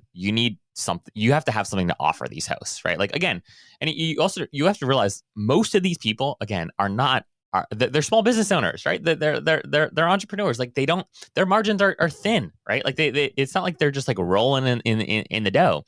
[SPEAKER 1] you have to have something to offer these hosts, right? Like again, and you have to realize most of these people again they're small business owners, right? They're entrepreneurs. Like their margins are thin, right? Like they it's not like they're just like rolling in the dough.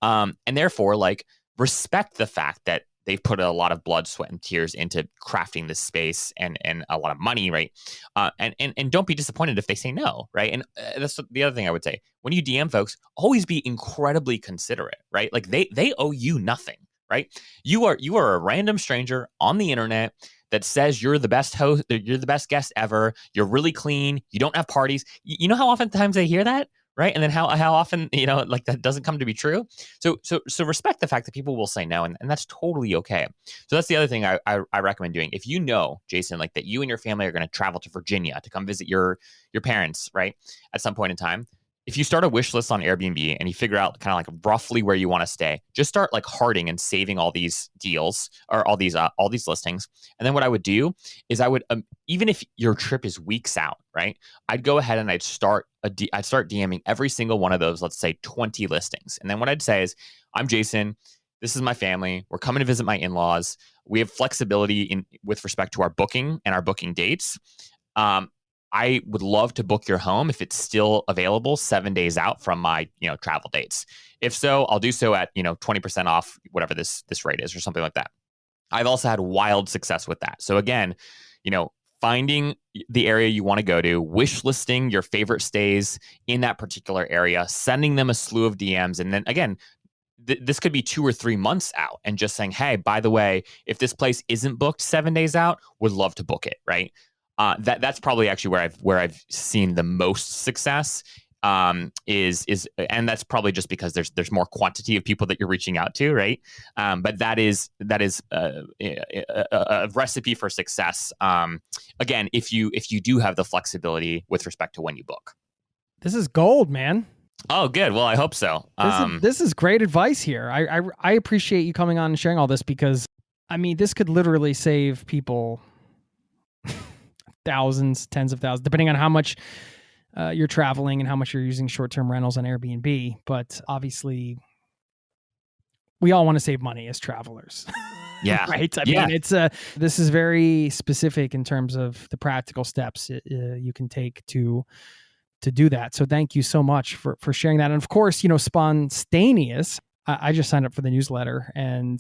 [SPEAKER 1] And therefore like respect the fact that they've put a lot of blood, sweat, and tears into crafting this space and a lot of money, right? And don't be disappointed if they say no, right? And that's the other thing I would say. When you DM folks, always be incredibly considerate, right? Like they owe you nothing, right? You are a random stranger on the internet that says you're the best host, you're the best guest ever, you're really clean, you don't have parties. You know how oftentimes I hear that? Right. And then how often, like that doesn't come to be true. So respect the fact that people will say no. And that's totally OK. So that's the other thing I recommend doing. If you know, Jason, like that you and your family are going to travel to Virginia to come visit your parents, right, at some point in time, if you start a wish list on Airbnb and you figure out kind of like roughly where you want to stay, just start like hearting and saving all these deals or all these listings. And then what I would do is I would even if your trip is weeks out, right? I'd go ahead and I'd start DMing every single one of those, let's say 20 listings. And then what I'd say is, I'm Jason. This is my family. We're coming to visit my in-laws. We have flexibility with respect to our booking and our booking dates. I would love to book your home if it's still available 7 days out from my, travel dates. If so, I'll do so at, 20% off whatever this rate is or something like that. I've also had wild success with that. So again, finding the area you want to go to, wish listing your favorite stays in that particular area, sending them a slew of DMs. And then again, this could be 2 or 3 months out and just saying, hey, by the way, if this place isn't booked 7 days out, would love to book it, right? That's probably actually where I've seen the most success is and that's probably just because there's more quantity of people that you're reaching out to, right? But that is a recipe for success. Again, if you do have the flexibility with respect to when you book.
[SPEAKER 2] This is gold, man.
[SPEAKER 1] Oh, good. Well, I hope so.
[SPEAKER 2] This is great advice here. I appreciate you coming on and sharing all this because, this could literally save people thousands, tens of thousands, depending on how much you're traveling and how much you're using short-term rentals on Airbnb. But obviously, we all want to save money as travelers.
[SPEAKER 1] Yeah.
[SPEAKER 2] Right. This is very specific in terms of the practical steps you can take to do that. So thank you so much for sharing that. And of course, Sponstayneous, I just signed up for the newsletter and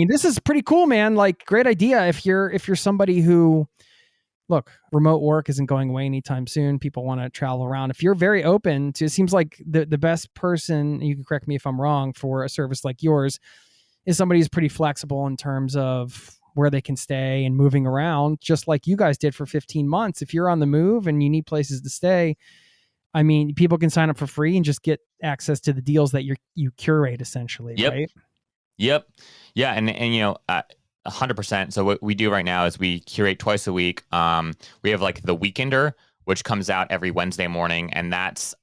[SPEAKER 2] this is pretty cool, man. Like, great idea. If you're somebody who, look, remote work isn't going away anytime soon. People want to travel around. If you're very open to, it seems like the best person, you can correct me if I'm wrong, for a service like yours is somebody who's pretty flexible in terms of where they can stay and moving around, just like you guys did for 15 months. If you're on the move and you need places to stay, people can sign up for free and just get access to the deals that you curate essentially,
[SPEAKER 1] yep.
[SPEAKER 2] Right?
[SPEAKER 1] Yep. Yeah. And 100%. So what we do right now is we curate twice a week. We have like the Weekender, which comes out every Wednesday morning, and that's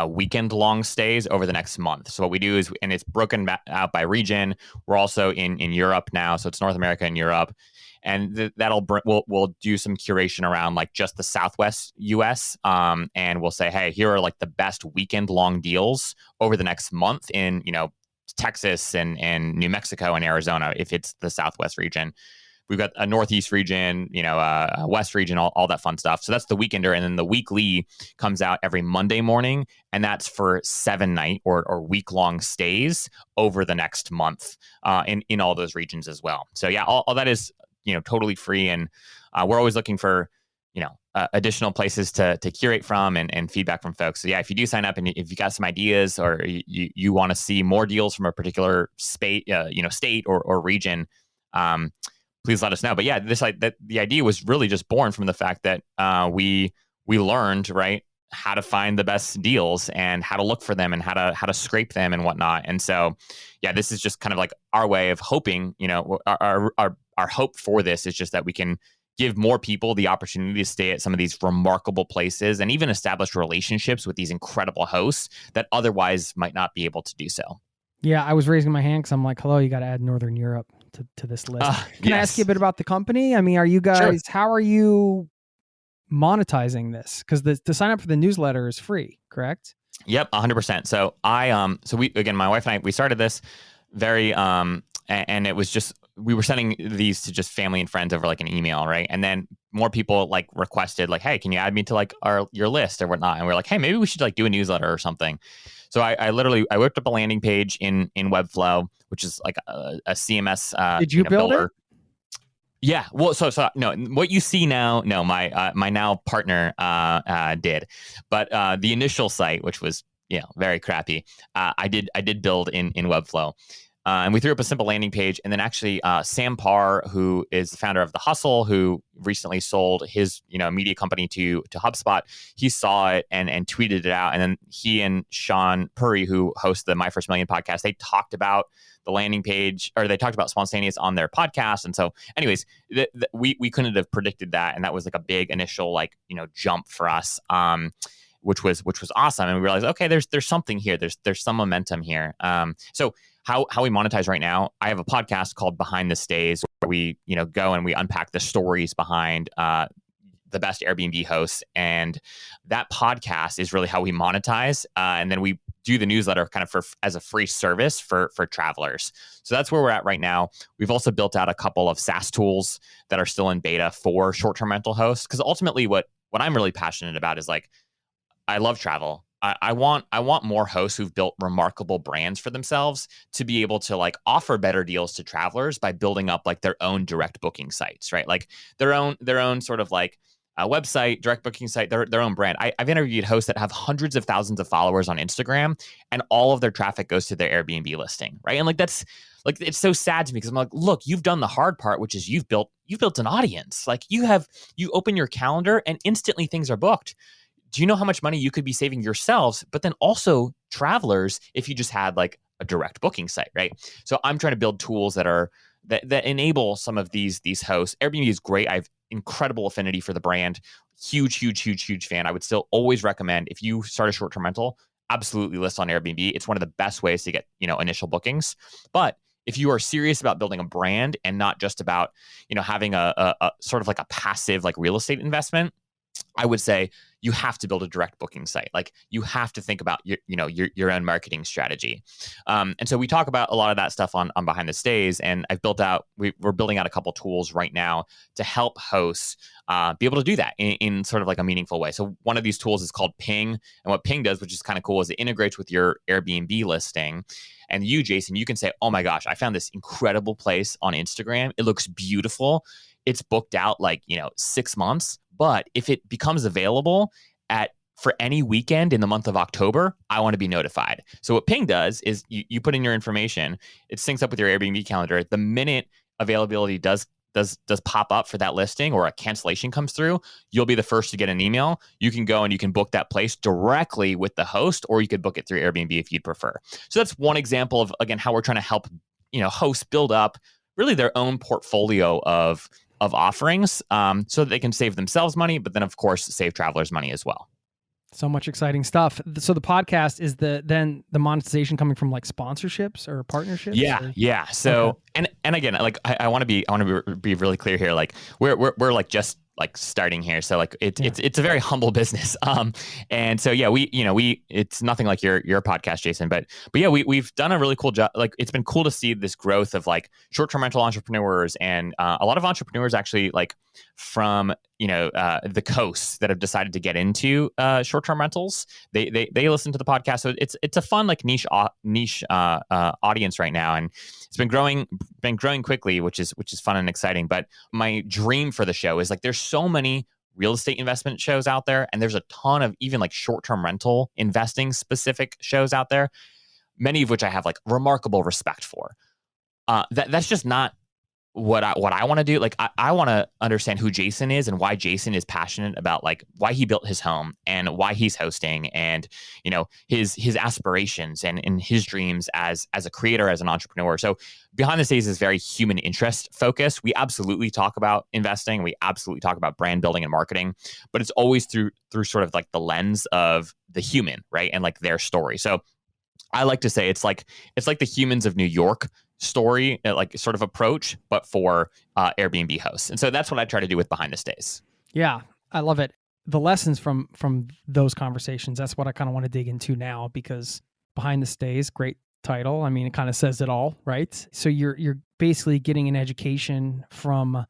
[SPEAKER 1] weekend long stays over the next month. So what we do is, and it's broken out by region. We're also in Europe now. So it's North America and Europe. And we'll do some curation around like just the Southwest US. And we'll say, hey, here are like the best weekend long deals over the next month in, Texas and New Mexico and Arizona, if it's the Southwest region. We've got a Northeast region, a West region, all that fun stuff. So that's the Weekender. And then the Weekly comes out every Monday morning. And that's for 7-night or week-long stays over the next month in all those regions as well. So yeah, all that is, totally free. And we're always looking for, additional places to curate from and feedback from folks. So yeah, if you do sign up and if you got some ideas or you want to see more deals from a particular state or region, please let us know. But yeah, the idea was really just born from the fact that we learned, right, how to find the best deals and how to look for them and how to scrape them and whatnot. And so yeah, this is just kind of like our way of hoping, our hope for this is just that we can give more people the opportunity to stay at some of these remarkable places and even establish relationships with these incredible hosts that otherwise might not be able to do so.
[SPEAKER 2] Yeah, I was raising my hand because I'm like, hello, you got to add Northern Europe to this list. Can I ask you a bit about the company? Are you guys, sure. How are you monetizing this? Because the sign up for the newsletter is free, correct?
[SPEAKER 1] Yep, 100%. So my wife and I, we started this very, and it was just, we were sending these to just family and friends over like an email, right? And then more people like requested like, hey, can you add me to like your list or whatnot? And we're like, hey, maybe we should like do a newsletter or something. So I whipped up a landing page in Webflow, which is like a CMS.
[SPEAKER 2] Did you build
[SPEAKER 1] builder. It? Yeah. Well, so no, what you see now, no, my now partner did, but the initial site, which was very crappy, I did build in Webflow. And we threw up a simple landing page. And then actually Sam Parr, who is the founder of The Hustle, who recently sold his media company to HubSpot, he saw it and tweeted it out. And then he and Sean Puri, who host the My First Million podcast, they talked about the landing page, or they talked about Sponstayneous on their podcast. And so anyways, we couldn't have predicted that. And that was like a big initial jump for us. which was awesome. And we realized, okay, there's something here. There's some momentum here. So how we monetize right now, I have a podcast called Behind the Stays, where we go and we unpack the stories behind the best Airbnb hosts, and that podcast is really how we monetize. And then we do the newsletter kind of as a free service for travelers. So that's where we're at right now. We've also built out a couple of SaaS tools that are still in beta for short-term rental hosts, because ultimately what I'm really passionate about is like, I love travel. I want more hosts who've built remarkable brands for themselves to be able to like offer better deals to travelers by building up like their own direct booking sites, right? Like their own sort of like a website, direct booking site, their own brand. I've interviewed hosts that have hundreds of thousands of followers on Instagram, and all of their traffic goes to their Airbnb listing, right? And like that's like, it's so sad to me, because I'm like, look, you've done the hard part, which is you've built an audience. Like you open your calendar and instantly things are booked. Do you know how much money you could be saving yourselves, but then also travelers, if you just had like a direct booking site, right? So I'm trying to build tools that enable some of these hosts. Airbnb is great. I have incredible affinity for the brand. Huge fan. I would still always recommend, if you start a short-term rental, absolutely list on Airbnb. It's one of the best ways to get, initial bookings. But if you are serious about building a brand and not just about, having a sort of like a passive like real estate investment, I would say you have to build a direct booking site. Like you have to think about your own marketing strategy. And so we talk about a lot of that stuff on Behind the Stays. And we're building out a couple tools right now to help hosts be able to do that in sort of like a meaningful way. So one of these tools is called Ping. And what Ping does, which is kind of cool, is it integrates with your Airbnb listing. And you, Jason, you can say, oh my gosh, I found this incredible place on Instagram. It looks beautiful. It's booked out like, 6 months. But if it becomes available for any weekend in the month of October, I want to be notified. So what Ping does is you put in your information, it syncs up with your Airbnb calendar. The minute availability does pop up for that listing, or a cancellation comes through, you'll be the first to get an email. You can go and you can book that place directly with the host, or you could book it through Airbnb if you'd prefer. So that's one example of, again, how we're trying to help hosts build up really their own portfolio of offerings, so that they can save themselves money, but then of course save travelers money as well.
[SPEAKER 2] So much exciting stuff. So the podcast is the monetization coming from like sponsorships or partnerships?
[SPEAKER 1] Yeah. So, okay. and again, like I want to be really clear here. Like we're like just like starting here. So like it's a very humble business. And so yeah, we it's nothing like your podcast, Jason, but yeah, we've done a really cool job. Like it's been cool to see this growth of like short-term rental entrepreneurs, and a lot of entrepreneurs actually like from the coasts that have decided to get into short-term rentals. They listen to the podcast, so it's a fun like niche audience right now, and it's been growing quickly, which is fun and exciting. But my dream for the show is like, there's so many real estate investment shows out there, and there's a ton of even like short-term rental investing specific shows out there, many of which I have like remarkable respect for. That's just not what I want to do. Like I want to understand who Jason is and why Jason is passionate about like why he built his home and why he's hosting, and his aspirations and his dreams as a creator, as an entrepreneur. So Behind the Stays is very human interest focused. We absolutely talk about investing, we absolutely talk about brand building and marketing, but it's always through sort of like the lens of the human, right? And like their story. So I like to say it's like the Humans of New York story, like sort of approach, but for Airbnb hosts. And so that's what I try to do with Behind the Stays.
[SPEAKER 2] Yeah, I love it. The lessons from those conversations, that's what I kind of want to dig into now, because Behind the Stays, great title. I mean, it kind of says it all, right? So you're basically getting an education from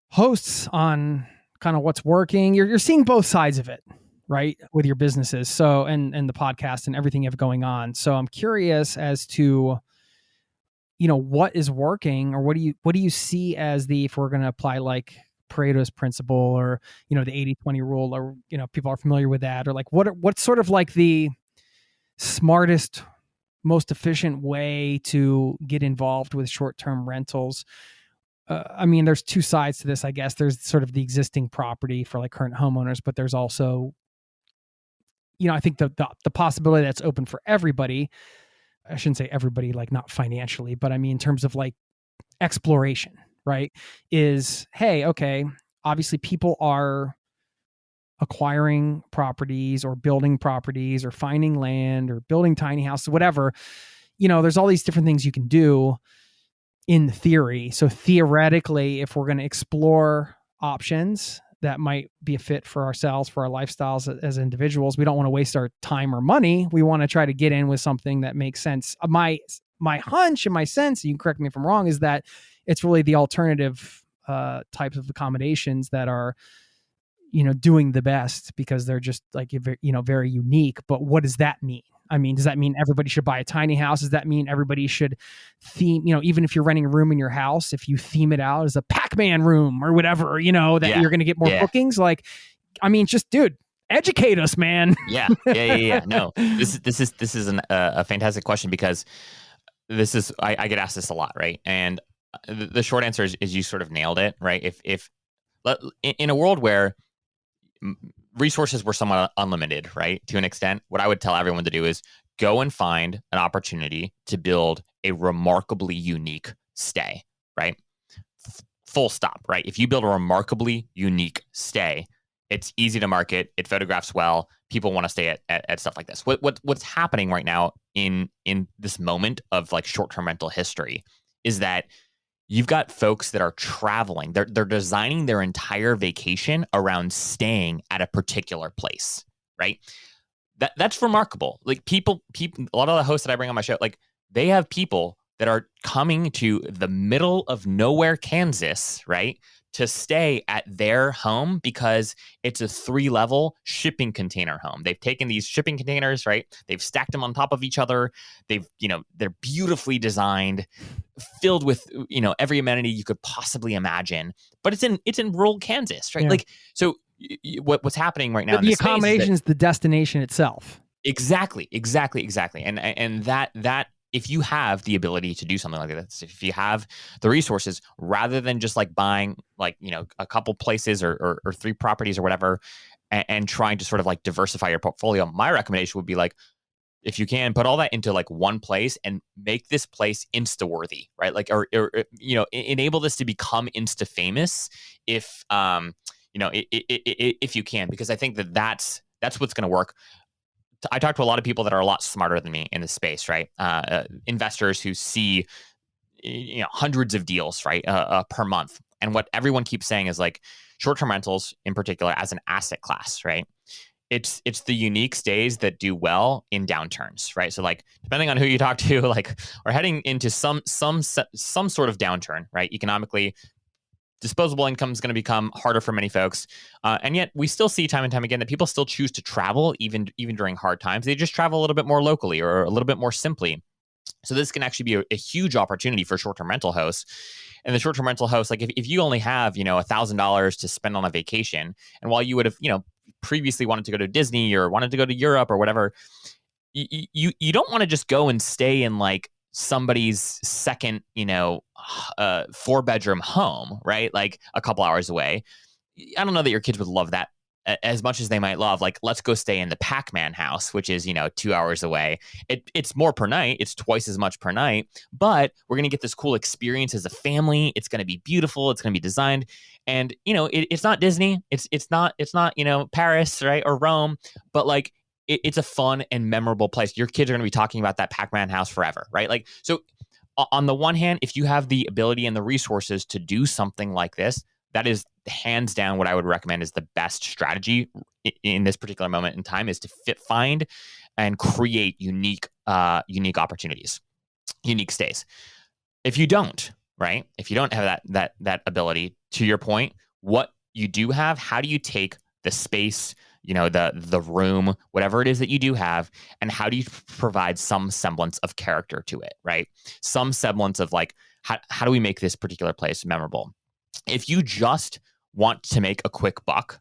[SPEAKER 2] hosts on kind of what's working. You're seeing both sides of it, right, with your businesses. So and the podcast and everything you have going on. So I'm curious as to what is working, or what do you see as if we're going to apply like Pareto's principle, or the 80-20 rule, or people are familiar with that, or like what's sort of like the smartest, most efficient way to get involved with short-term rentals? I mean, there's two sides to this, I guess. There's sort of the existing property for like current homeowners, but there's also, I think the possibility that's open for everybody. I shouldn't say everybody, like not financially, but I mean, in terms of like exploration, right? Is, hey, okay, obviously people are acquiring properties or building properties or finding land or building tiny houses, whatever, there's all these different things you can do in theory. So theoretically, if we're going to explore options that might be a fit for ourselves, for our lifestyles as individuals, we don't want to waste our time or money. We want to try to get in with something that makes sense. My hunch and my sense, you can correct me if I'm wrong, is that it's really the alternative types of accommodations that are, doing the best because they're just like, very unique. But what does that mean? I mean, does that mean everybody should buy a tiny house? Does that mean everybody should theme, even if you're renting a room in your house, if you theme it out as a Pac-Man room or whatever, that you're going to get more bookings? Like, I mean, just dude, educate us, man.
[SPEAKER 1] Yeah. No, this is a fantastic question because I get asked this a lot, right? And the short answer is you sort of nailed it, right? If in a world where resources were somewhat unlimited, right? To an extent, what I would tell everyone to do is go and find an opportunity to build a remarkably unique stay, right? Full stop, right? If you build a remarkably unique stay, it's easy to market. It photographs well. People want to stay at stuff like this. What's happening right now in this moment of like short-term rental history is that you've got folks that are traveling. They're designing their entire vacation around staying at a particular place, right? That's remarkable. Like people, a lot of the hosts that I bring on my show, like they have people that are coming to the middle of nowhere, Kansas, right, to stay at their home because it's a 3-level shipping container home. They've taken these shipping containers, right? They've stacked them on top of each other. They're beautifully designed, filled with, every amenity you could possibly imagine. But it's in rural Kansas, right? Yeah. Like, so what's happening right now?
[SPEAKER 2] The accommodation is the destination itself.
[SPEAKER 1] Exactly. And that if you have the ability to do something like this, if you have the resources, rather than just like buying like, a couple places or 3 properties or whatever, and trying to sort of like diversify your portfolio, my recommendation would be like, if you can, put all that into like one place and make this place Insta-worthy, right? Like, or enable this to become Insta famous if you can, because I think that's what's going to work. I talk to a lot of people that are a lot smarter than me in this space, right? Investors who see, hundreds of deals, right, per month. And what everyone keeps saying is like short-term rentals in particular as an asset class, right? It's the unique stays that do well in downturns, right? So like depending on who you talk to, like we're heading into some sort of downturn, right? Economically, disposable income is going to become harder for many folks. And yet we still see time and time again that people still choose to travel even during hard times. They just travel a little bit more locally or a little bit more simply. So this can actually be a huge opportunity for short-term rental hosts. And the short-term rental hosts, like if you only have, $1,000 to spend on a vacation, and while you would have, previously wanted to go to Disney or wanted to go to Europe or whatever, you don't want to just go and stay in like somebody's second, 4-bedroom home, right? Like a couple hours away. I don't know that your kids would love that as much as they might love, like, let's go stay in the Pac-Man house, which is, 2 hours away. It's more per night. It's twice as much per night, but we're going to get this cool experience as a family. It's going to be beautiful. It's going to be designed. And, it's not Disney. It's not, Paris, right? Or Rome, but like, it's a fun and memorable place. Your kids are going to be talking about that Pac-Man house forever, right? Like, so on the one hand, if you have the ability and the resources to do something like this, that is hands down what I would recommend is the best strategy in this particular moment in time, is to find and create unique opportunities, unique stays. If you don't, right? If you don't have that ability, to your point, what you do have, how do you take the space, the room, whatever it is that you do have, and how do you provide some semblance of character to it, right? Some semblance of like, how do we make this particular place memorable? If you just want to make a quick buck,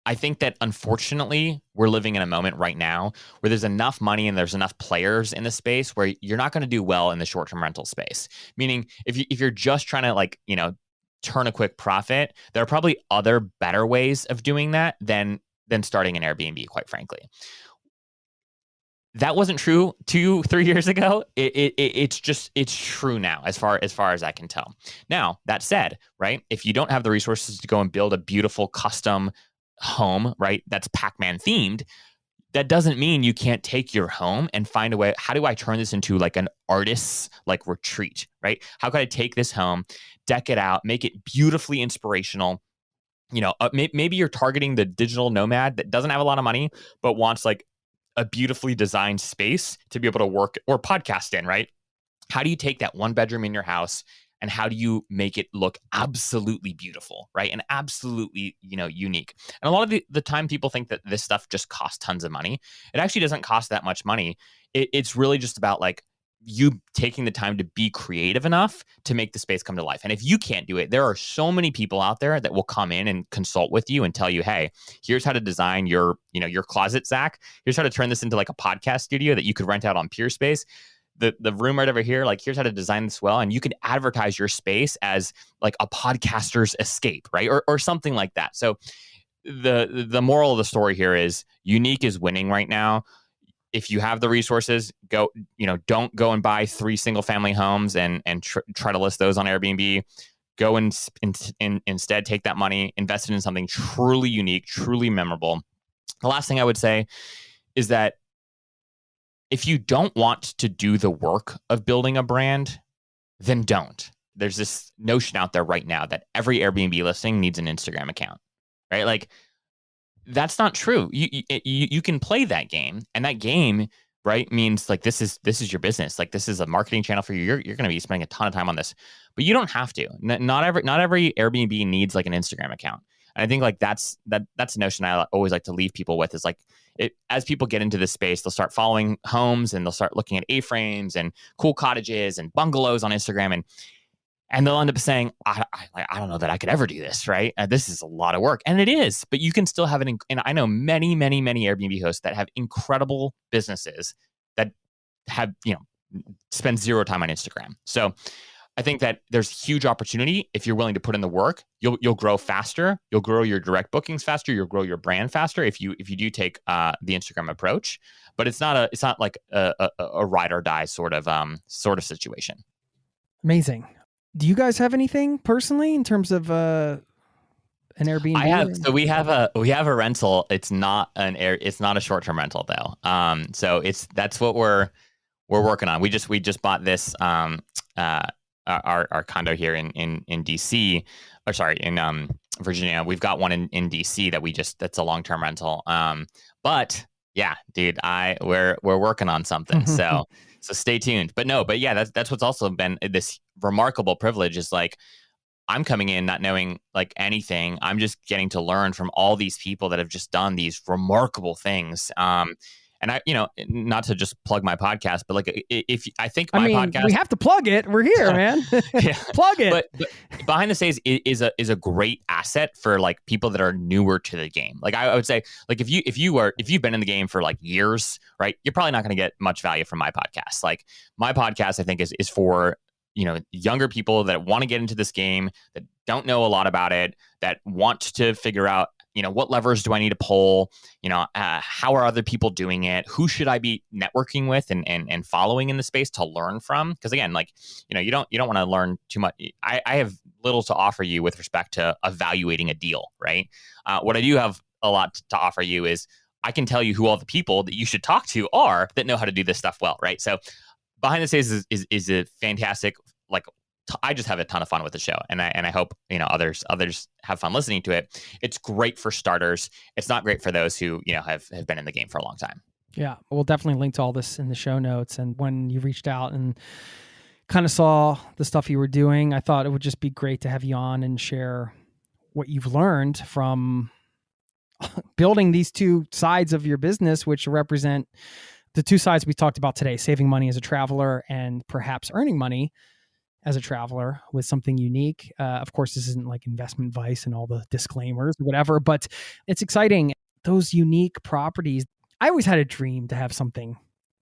[SPEAKER 1] I think that unfortunately we're living in a moment right now where there's enough money and there's enough players in the space where you're not going to do well in the short-term rental space. Meaning if you're just trying to like, turn a quick profit, there are probably other better ways of doing that than starting an Airbnb, quite frankly. That wasn't true 2-3 years ago. It's true now as far as I can tell. Now, that said, right, if you don't have the resources to go and build a beautiful custom home, right, that's Pac-Man themed, that doesn't mean you can't take your home and find a way. How do I turn this into like an artist's like retreat, right? How could I take this home, deck it out, make it beautifully inspirational? Maybe you're targeting the digital nomad that doesn't have a lot of money, but wants like a beautifully designed space to be able to work or podcast in, right? How do you take that one bedroom in your house and how do you make it look absolutely beautiful, right? And absolutely, unique. And a lot of the time people think that this stuff just costs tons of money. It actually doesn't cost that much money. It's really just about like you taking the time to be creative enough to make the space come to life. And if you can't do it, there are so many people out there that will come in and consult with you and tell you, hey, here's how to design your closet, Zach. Here's how to turn this into like a podcast studio that you could rent out on Peerspace. The room right over here, like here's how to design this well. And you could advertise your space as like a podcaster's escape, right? Or something like that. So the moral of the story here is unique is winning right now. If you have the resources, don't go and buy 3 single family homes and try to list those on Airbnb. Go and instead take that money, invest it in something truly unique, truly memorable. The last thing I would say is that if you don't want to do the work of building a brand, then don't. There's this notion out there right now that every Airbnb listing needs an Instagram account, right? Like that's not true. You can play that game, and that game, right, means like this is your business. Like this is a marketing channel for you. You're going to be spending a ton of time on this, but you don't have to. Not every Airbnb needs like an Instagram account. And I think like that's a notion I always like to leave people with is like as people get into this space, they'll start following homes and they'll start looking at A-frames and cool cottages and bungalows on Instagram and they'll end up saying, I don't know that I could ever do this, right? This is a lot of work. And it is, but you can still have and I know many, many, many Airbnb hosts that have incredible businesses that have, spend zero time on Instagram. So I think that there's huge opportunity if you're willing to put in the work. You'll grow faster. You'll grow your direct bookings faster. You'll grow your brand faster if you do take the Instagram approach. But it's not like a ride or die sort of situation.
[SPEAKER 2] Amazing. Do you guys have anything personally in terms of an Airbnb?
[SPEAKER 1] I have. So we have a rental. It's not a short-term rental though. So that's what we're working on. We just bought this our condo here in DC, or sorry, in Virginia. We've got one in DC that's a long-term rental. But yeah, dude, we're working on something. So stay tuned. But yeah, that's what's also been this remarkable privilege is like I'm coming in not knowing like anything. I'm just getting to learn from all these people that have just done these remarkable things. And I, not to just plug my podcast, but like if I think my podcast,
[SPEAKER 2] we have to plug it. We're here, man. Plug it.
[SPEAKER 1] But Behind the Scenes is a great asset for like people that are newer to the game. Like I would say, like if you've been in the game for like years, right, you're probably not going to get much value from my podcast. Like my podcast, I think is for younger people that want to get into this game, that don't know a lot about it, that want to figure out, what levers do I need to pull? How are other people doing it? Who should I be networking with and following in the space to learn from? Because again, like, you don't want to learn too much. I have little to offer you with respect to evaluating a deal, right? What I do have a lot to offer you is I can tell you who all the people that you should talk to are that know how to do this stuff well, right? So Behind the Scenes is a fantastic, like, I just have a ton of fun with the show, and I hope others have fun listening to it. It's great for starters. It's not great for those who have been in the game for a long time.
[SPEAKER 2] Yeah, we'll definitely link to all this in the show notes. And when you reached out and kind of saw the stuff you were doing, I thought it would just be great to have you on and share what you've learned from building these two sides of your business, which represent the two sides we talked about today: saving money as a traveler and perhaps earning money as a traveler with something unique. Of course, this isn't like investment advice and all the disclaimers or whatever, but it's exciting. Those unique properties. I always had a dream to have something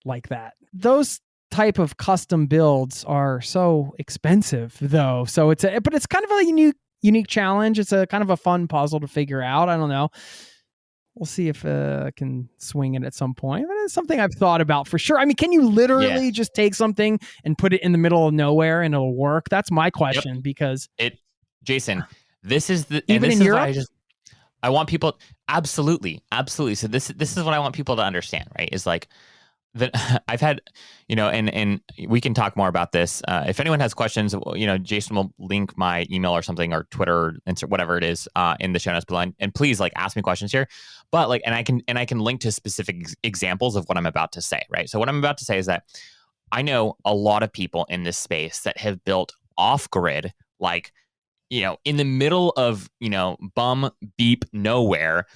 [SPEAKER 2] like that. Those type of custom builds are so expensive though. So it's kind of a unique challenge. It's a kind of a fun puzzle to figure out. I don't know. We'll see if I can swing it at some point. But it's something I've thought about for sure. I mean, can you literally just take something and put it in the middle of nowhere and it'll work? That's my question. Because
[SPEAKER 1] Jason, this is the
[SPEAKER 2] even in Europe.
[SPEAKER 1] I want people absolutely, absolutely. So this is what I want people to understand, right? Is like that I've had, and we can talk more about this. If anyone has questions, Jason will link my email or something, or Twitter, or insert whatever it is in the show notes below. And please, like, ask me questions here. But like, and I can link to specific examples of what I'm about to say, right? So what I'm about to say is that I know a lot of people in this space that have built off grid, like, in the middle of, bum beep nowhere,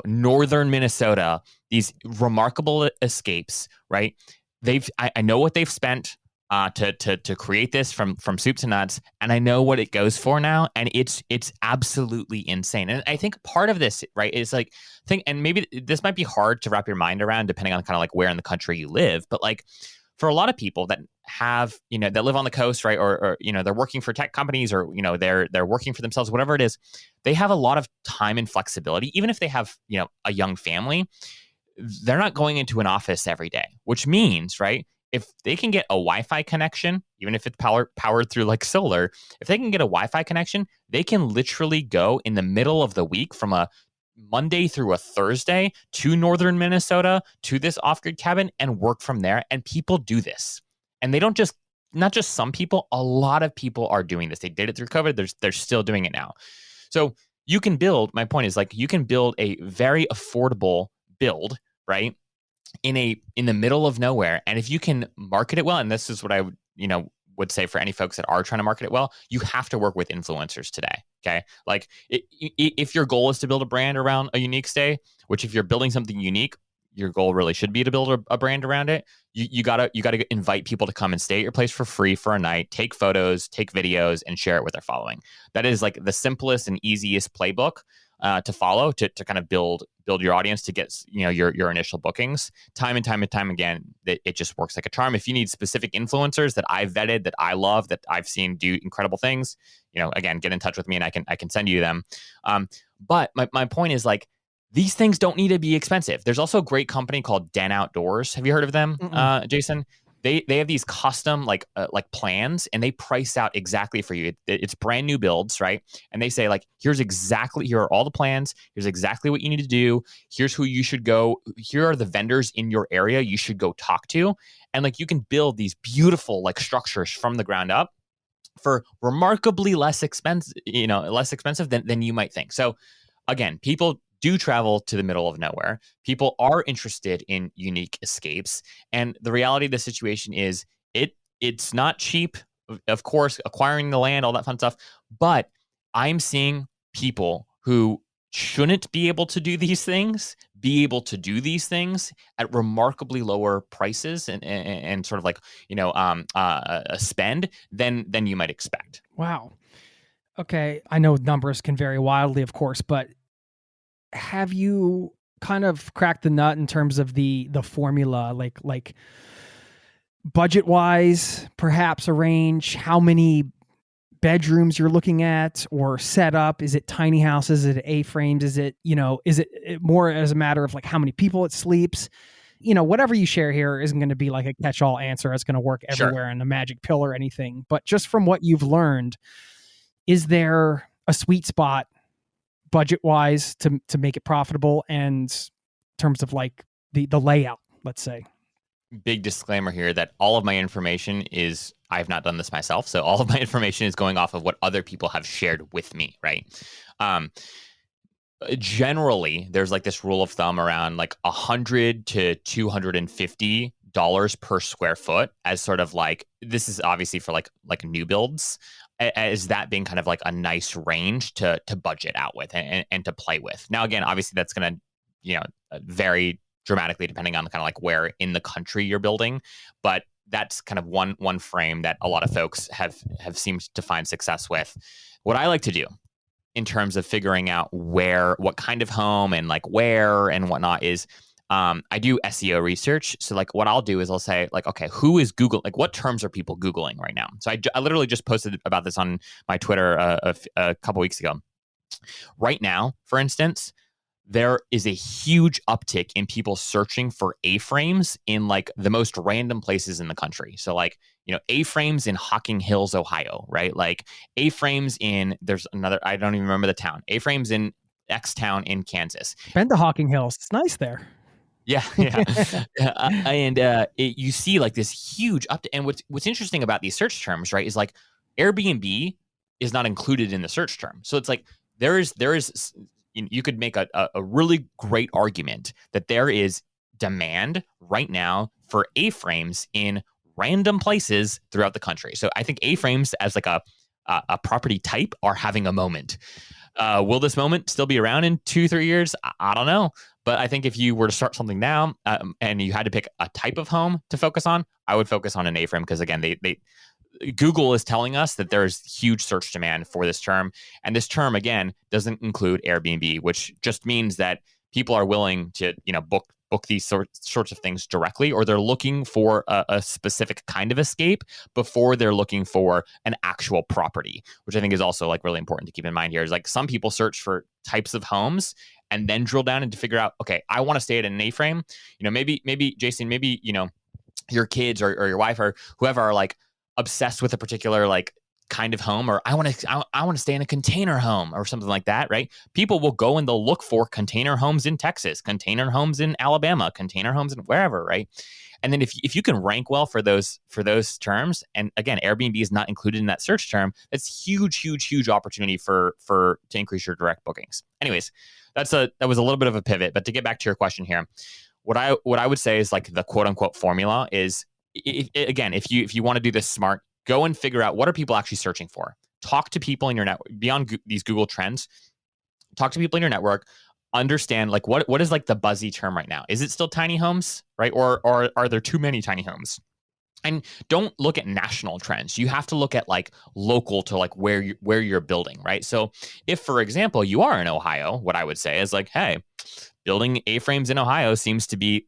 [SPEAKER 1] northern Minnesota, these remarkable escapes, right? I know what they've spent to create this from soup to nuts, and I know what it goes for now, and it's absolutely insane. And I think part of this, right, is like and maybe this might be hard to wrap your mind around depending on kind of like where in the country you live, but like for a lot of people that have, that live on the coast, right, or they're working for tech companies, or they're working for themselves, whatever it is, they have a lot of time and flexibility. Even if they have a young family, they're not going into an office every day, which means, right, if they can get a Wi-Fi connection, even if it's powered through like solar, if they can get a Wi-Fi connection, they can literally go in the middle of the week from a Monday through a Thursday to northern Minnesota to this off-grid cabin and work from there. And people do this. And they don't not just some people, a lot of people are doing this. They did it through COVID. They're still doing it now. So you can build, my point is, like, you can build a very affordable build, right, in the middle of nowhere. And if you can market it well, and this is what I would say for any folks that are trying to market it well, you have to work with influencers today. Okay. Like if your goal is to build a brand around a unique stay, which if you're building something unique, your goal really should be to build a brand around it. You gotta invite people to come and stay at your place for free for a night, take photos, take videos, and share it with their following. That is like the simplest and easiest playbook to follow to kind of build your audience, to get your initial bookings. Time and time again, it just works like a charm. If you need specific influencers that I've vetted, that I love, that I've seen do incredible things, again, get in touch with me and I can send you them. But my point is, like, these things don't need to be expensive. There's also a great company called Den Outdoors. Have you heard of them, Jason? They have these custom like plans, and they price out exactly for you. It's brand new builds, right? And they say, like, here are all the plans. Here's exactly what you need to do. Here's who you should go. Here are the vendors in your area you should go talk to. And like, you can build these beautiful like structures from the ground up for remarkably less expensive than you might think. So again, people do travel to the middle of nowhere. People are interested in unique escapes. And the reality of the situation is it's not cheap, of course, acquiring the land, all that fun stuff. But I'm seeing people who shouldn't be able to do these things be able to do these things at remarkably lower prices and sort of like, a spend than you might expect.
[SPEAKER 2] Wow. Okay. I know numbers can vary wildly, of course, but have you kind of cracked the nut in terms of the formula, like budget wise, perhaps a range, how many bedrooms you're looking at or setup? Is it tiny houses? Is it A-frames? Is it more as a matter of like how many people it sleeps? Whatever you share here isn't going to be like a catch-all answer. It's going to work everywhere in a magic pill or anything. But just from what you've learned, is there a sweet spot budget-wise to make it profitable, and in terms of like the layout, let's say?
[SPEAKER 1] Big disclaimer here that all of my information is, I've not done this myself, so all of my information is going off of what other people have shared with me, right? Generally, there's like this rule of thumb around like $100 to $250 per square foot as sort of like, this is obviously for like new builds, as that being kind of like a nice range to budget out with and to play with. Now, again, obviously that's going to, vary dramatically depending on kind of like where in the country you're building, but that's kind of one frame that a lot of folks have seemed to find success with. What I like to do in terms of figuring out what kind of home and like where and whatnot is, I do SEO research. So like what I'll do is I'll say like, okay, who is Google? Like what terms are people Googling right now? So I literally just posted about this on my Twitter a couple weeks ago. Right now, for instance, there is a huge uptick in people searching for A-frames in like the most random places in the country. So like, A-frames in Hocking Hills, Ohio, right? Like A-frames there's another, I don't even remember the town. A-frames in X town in Kansas.
[SPEAKER 2] Been to Hocking Hills. It's nice there.
[SPEAKER 1] Yeah, yeah. And you see like this huge and what's interesting about these search terms, right, is like Airbnb is not included in the search term. So it's like there is you could make a really great argument that there is demand right now for A-frames in random places throughout the country. So I think A-frames as like a property type are having a moment. Will this moment still be around in 2-3 years? I don't know. But I think if you were to start something now and you had to pick a type of home to focus on, I would focus on an A-frame because, again, Google is telling us that there's huge search demand for this term. And this term, again, doesn't include Airbnb, which just means that people are willing to, book these sorts of things directly, or they're looking for a specific kind of escape before they're looking for an actual property, which I think is also like really important to keep in mind here. Is like some people search for types of homes and then drill down and to figure out, okay, I want to stay at an A-frame. Maybe Jason, your kids or your wife or whoever are like obsessed with a particular like kind of home, or I want to stay in a container home or something like that, right? People will go and they'll look for container homes in Texas, container homes in Alabama, container homes in wherever, right? And then if you can rank well for those terms, and again, Airbnb is not included in that search term, that's huge opportunity to increase your direct bookings. Anyways, that was a little bit of a pivot, but to get back to your question here, what I would say is like the quote unquote formula is, if you want to do this smart, go and figure out what are people actually searching for. Talk to people in your network beyond these Google Trends. Talk to people in your network. Understand like what is like the buzzy term right now. Is it still tiny homes, right? Or are there too many tiny homes? And don't look at national trends. You have to look at like local to like where you're building, right? So if, for example, you are in Ohio, what I would say is like, hey, building A-frames in Ohio seems to be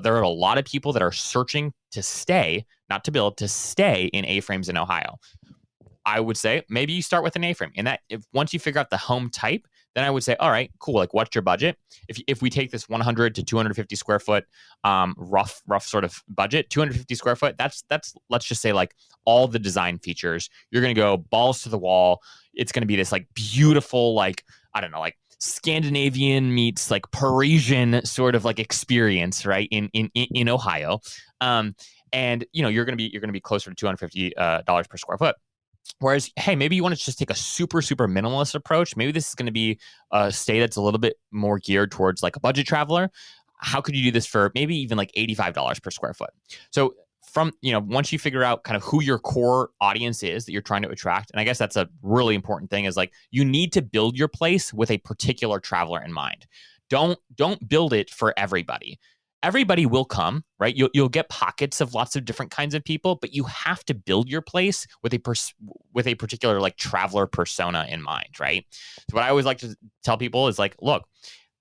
[SPEAKER 1] there are a lot of people that are searching to stay, not to build, to stay in A-frames in Ohio. I would say maybe you start with an A-frame. And that once you figure out the home type, then I would say, all right, cool. Like, what's your budget? If we take this 100 to 250 square foot rough sort of budget, 250 square foot, that's let's just say like all the design features. You're going to go balls to the wall. It's going to be this like beautiful, like, I don't know, like Scandinavian meets like Parisian sort of like experience, right? In Ohio. And you're going to be closer to $250 per square foot. Whereas, hey, maybe you want to just take a super minimalist approach. Maybe this is going to be a stay that's a little bit more geared towards like a budget traveler. How could you do this for maybe even like $85 per square foot? So from, once you figure out kind of who your core audience is that you're trying to attract, and I guess that's a really important thing, is like you need to build your place with a particular traveler in mind. Don't build it for everybody. Everybody will come, right? You'll get pockets of lots of different kinds of people, but you have to build your place with a particular like traveler persona in mind, right? So what I always like to tell people is like, look,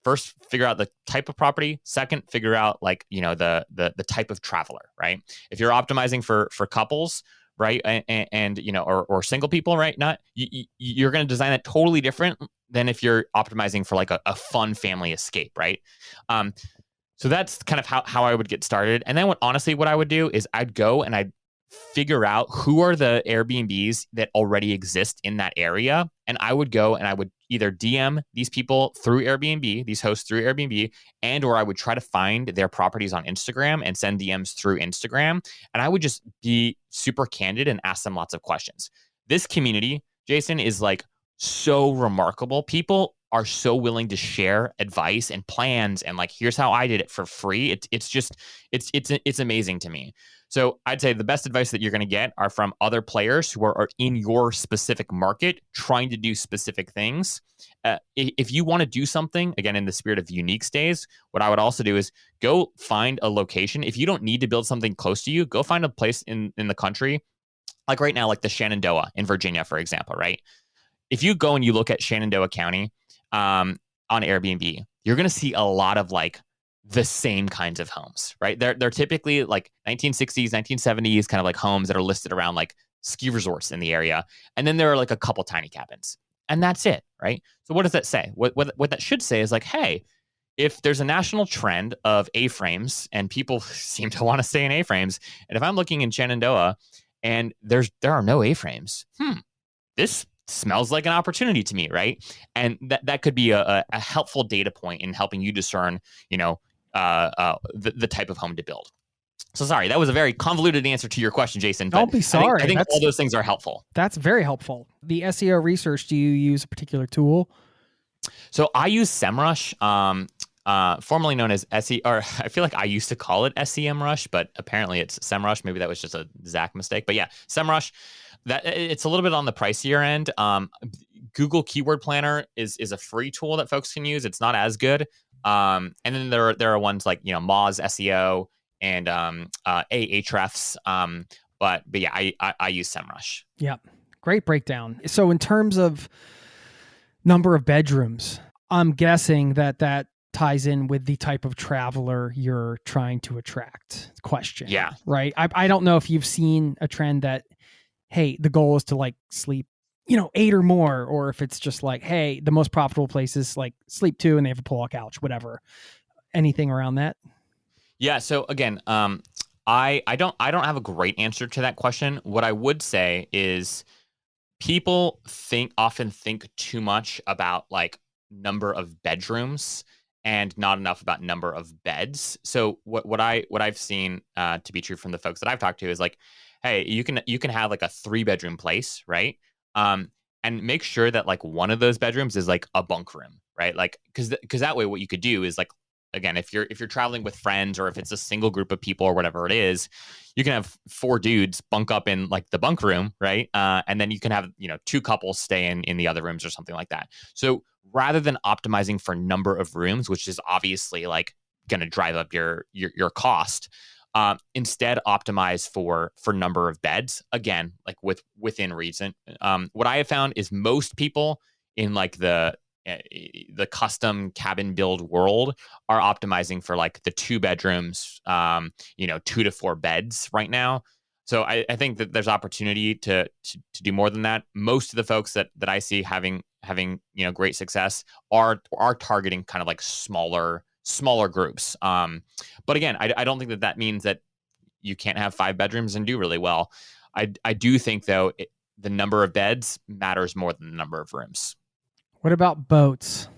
[SPEAKER 1] first figure out the type of property. Second, figure out like the type of traveler, right? If you're optimizing for couples, right, and or single people, right, you're going to design that totally different than if you're optimizing for like a fun family escape, right? So that's kind of how I would get started. And then what I would do is I'd go and I'd figure out who are the Airbnbs that already exist in that area. And I would go and I would either DM these people through Airbnb, these hosts through Airbnb, or I would try to find their properties on Instagram and send DMs through Instagram. And I would just be super candid and ask them lots of questions. This community, Jason, is like so remarkable. People are so willing to share advice and plans and like, here's how I did it for free. It's amazing to me. So I'd say the best advice that you're going to get are from other players who are in your specific market trying to do specific things. If you want to do something, again, in the spirit of unique stays, what I would also do is go find a location. If you don't need to build something close to you, go find a place in the country. Like right now, like the Shenandoah in Virginia, for example, right? If you go and you look at Shenandoah County on Airbnb, you're going to see a lot of like the same kinds of homes, right? They're typically like 1960s, 1970s kind of like homes that are listed around like ski resorts in the area. And then there are like a couple tiny cabins and that's it, right? So what does that say? What that should say is like, hey, if there's a national trend of A-frames and people seem to want to stay in A-frames, and if I'm looking in Shenandoah and there are no A-frames, this smells like an opportunity to me, right? And that could be a helpful data point in helping you discern, the type of home to build. So sorry, that was a very convoluted answer to your question, Jason. But
[SPEAKER 2] Don't be sorry.
[SPEAKER 1] I think all those things are helpful.
[SPEAKER 2] That's very helpful. The SEO research, do you use a particular tool?
[SPEAKER 1] So I use SEMrush, formerly known as SE, or I feel like I used to call it SEMrush, but apparently it's SEMrush. Maybe that was just a Zach mistake. But yeah, SEMrush. That it's a little bit on the pricier end. Google Keyword Planner is a free tool that folks can use. It's not as good. And then there are ones like Moz SEO and Ahrefs. But yeah, I use SEMrush.
[SPEAKER 2] Yeah, great breakdown. So in terms of number of bedrooms, I'm guessing that ties in with the type of traveler you're trying to attract. Question.
[SPEAKER 1] Yeah.
[SPEAKER 2] Right. I don't know if you've seen a trend that, hey, the goal is to like sleep, 8 or more, or if it's just like, hey, the most profitable places like sleep 2 and they have a pull-out couch, whatever. Anything around that?
[SPEAKER 1] Yeah. So again, I don't have a great answer to that question. What I would say is people often think too much about like number of bedrooms and not enough about number of beds. So what I've seen to be true from the folks that I've talked to is like, hey, you can have like a 3-bedroom place, right? And make sure that like one of those bedrooms is like a bunk room, right? Like because that way what you could do is like, again, if you're traveling with friends or if it's a single group of people or whatever it is, you can have 4 dudes bunk up in like the bunk room, right? And then you can have 2 couples stay in the other rooms or something like that. So rather than optimizing for number of rooms, which is obviously like going to drive up your cost, instead optimize for number of beds. Again, like within reason. What I have found is most people in like the custom cabin build world are optimizing for like the 2 bedrooms, 2 to 4 beds right now. So I think that there's opportunity to do more than that. Most of the folks that I see having great success are targeting kind of like smaller groups. But again, I don't think that means that you can't have 5 bedrooms and do really well. I do think though the number of beds matters more than the number of rooms.
[SPEAKER 2] What about boats?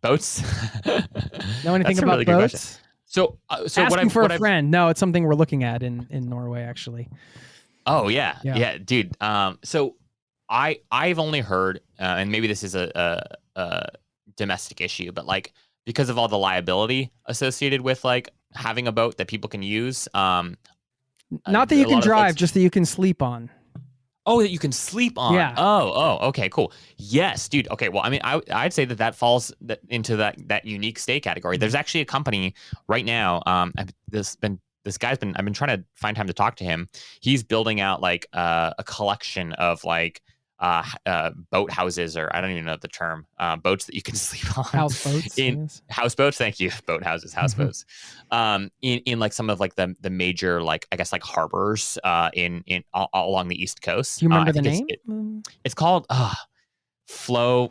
[SPEAKER 1] Boats?
[SPEAKER 2] Know anything
[SPEAKER 1] That's a
[SPEAKER 2] about
[SPEAKER 1] really good
[SPEAKER 2] boats?
[SPEAKER 1] question. So
[SPEAKER 2] asking for a friend. No, it's something we're looking at in Norway, actually.
[SPEAKER 1] Oh yeah, dude. So I've only heard, and maybe this is a domestic issue, but like because of all the liability associated with like having a boat that people can use.
[SPEAKER 2] Not that you can drive, just that you can sleep on.
[SPEAKER 1] Oh, that you can sleep on.
[SPEAKER 2] Yeah.
[SPEAKER 1] Oh, okay, cool. Yes, dude. Okay, well, I mean, I'd say that falls into that unique stay category. There's actually a company right now. This guy's been. I've been trying to find time to talk to him. He's building out like a collection of like boat houses, or I don't even know the term, boats that you can sleep on.
[SPEAKER 2] Houseboats.
[SPEAKER 1] Yes. Houseboats. Thank you. Boat houses, houseboats. In like some of like the major like I guess like harbors in along the East Coast.
[SPEAKER 2] Do you remember the name?
[SPEAKER 1] It's called Flow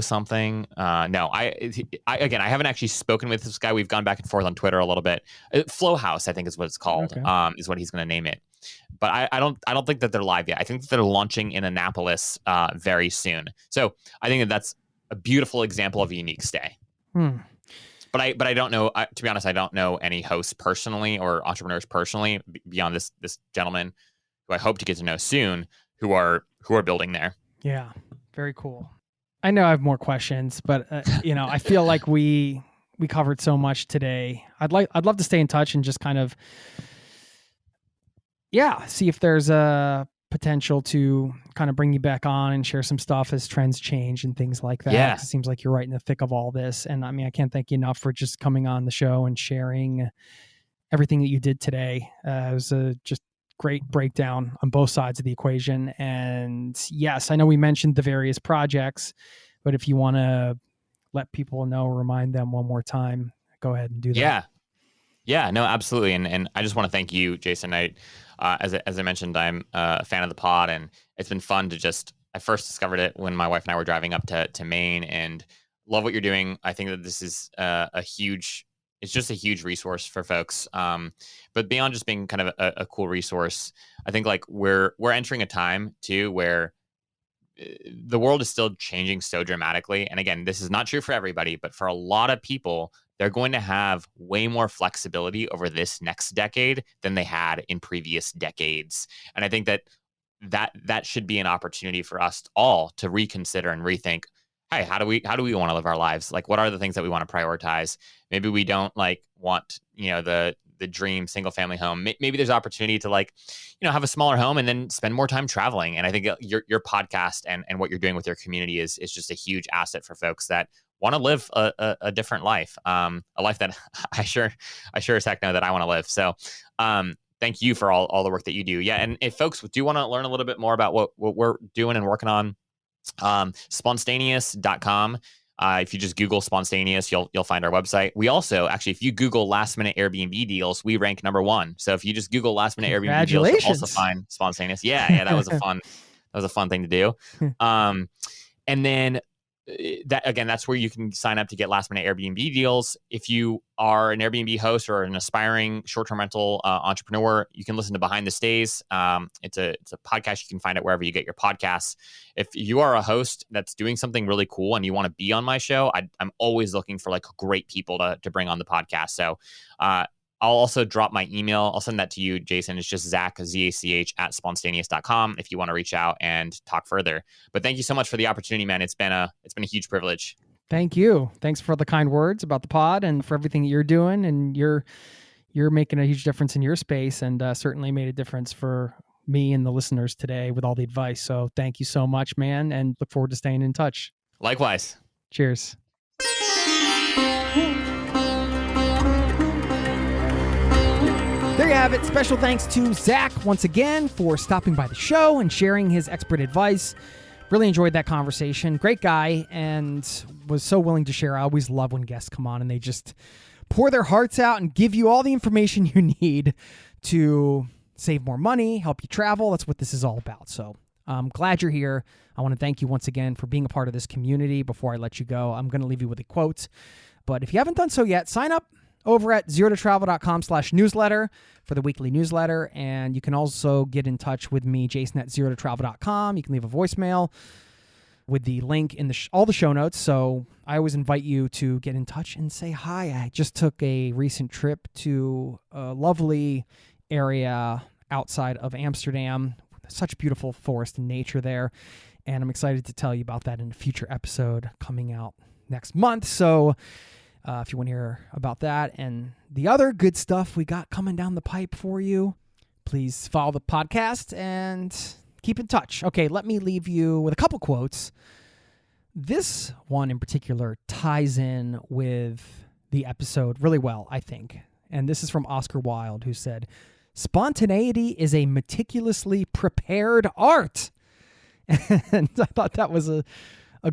[SPEAKER 1] something. No, I again I haven't actually spoken with this guy. We've gone back and forth on Twitter a little bit. Flow House, I think is what it's called. Okay. Is what he's going to name it. But I don't think that they're live yet. I think that they're launching in Annapolis very soon. So I think that's a beautiful example of a unique stay. But I don't know. To be honest, I don't know any hosts personally or entrepreneurs personally beyond this gentleman who I hope to get to know soon who are building there.
[SPEAKER 2] Yeah, very cool. I know I have more questions, but I feel like we covered so much today. I'd love to stay in touch and just kind of see if there's a potential to kind of bring you back on and share some stuff as trends change and things like that.
[SPEAKER 1] Yeah.
[SPEAKER 2] It seems like you're right in the thick of all this. And I mean, I can't thank you enough for just coming on the show and sharing everything that you did today. It was a just great breakdown on both sides of the equation. And yes, I know we mentioned the various projects, but if you want to let people know, remind them one more time, go ahead and do that.
[SPEAKER 1] Yeah, no, absolutely. And I just want to thank you, Jason. As I mentioned, I'm a fan of the pod, and it's been fun to I first discovered it when my wife and I were driving up to Maine, and love what you're doing. I think that this is it's just a huge resource for folks. But beyond just being kind of a cool resource, I think like we're entering a time too where the world is still changing so dramatically. And again, this is not true for everybody, but for a lot of people, they're going to have way more flexibility over this next decade than they had in previous decades. And I think that should be an opportunity for us all to reconsider and rethink, hey, how do we want to live our lives? Like, what are the things that we want to prioritize? Maybe we don't want, the dream single family home. Maybe there's opportunity to have a smaller home and then spend more time traveling. And I think your podcast and what you're doing with your community is just a huge asset for folks that want to live a different life, a life that I sure as heck know that I want to live. So thank you for all the work that you do. Yeah. And if folks do want to learn a little bit more about what we're doing and working on, Sponstayneous.com. If you just Google Sponstayneous, you'll find our website. We also, actually, if you Google last minute Airbnb deals, we rank number 1. So if you just Google last minute Airbnb deals, you'll also find Sponstayneous. Yeah, that was a fun thing to do. And then that's where you can sign up to get last minute Airbnb deals. If you are an Airbnb host or an aspiring short-term rental entrepreneur, you can listen to Behind the Stays. It's a podcast. You can find it wherever you get your podcasts. If you are a host that's doing something really cool and you want to be on my show, I'm always looking for great people to bring on the podcast. So I'll also drop my email. I'll send that to you, Jason. It's just Zach, Z-A-C-H, @Sponstayneous.com if you want to reach out and talk further. But thank you so much for the opportunity, man. It's been a huge privilege.
[SPEAKER 2] Thank you. Thanks for the kind words about the pod and for everything you're doing. And you're making a huge difference in your space, and certainly made a difference for me and the listeners today with all the advice. So thank you so much, man, and look forward to staying in touch.
[SPEAKER 1] Likewise.
[SPEAKER 2] Cheers. There you have it. Special thanks to Zach once again for stopping by the show and sharing his expert advice. Really enjoyed that conversation. Great guy, and was so willing to share. I always love when guests come on and they just pour their hearts out and give you all the information you need to save more money, help you travel. That's what this is all about. So I'm glad you're here. I want to thank you once again for being a part of this community. Before I let you go, I'm going to leave you with a quote. But if you haven't done so yet, sign up over at zerototravel.com/newsletter for the weekly newsletter. And you can also get in touch with me, Jason at zerototravel.com. You can leave a voicemail with the link in all the show notes. So I always invite you to get in touch and say hi. I just took a recent trip to a lovely area outside of Amsterdam. Such beautiful forest and nature there. And I'm excited to tell you about that in a future episode coming out next month. So if you want to hear about that and the other good stuff we got coming down the pipe for you, please follow the podcast and keep in touch. Okay, let me leave you with a couple quotes. This one in particular ties in with the episode really well, I think. And this is from Oscar Wilde, who said, "Spontaneity is a meticulously prepared art." And I thought that was a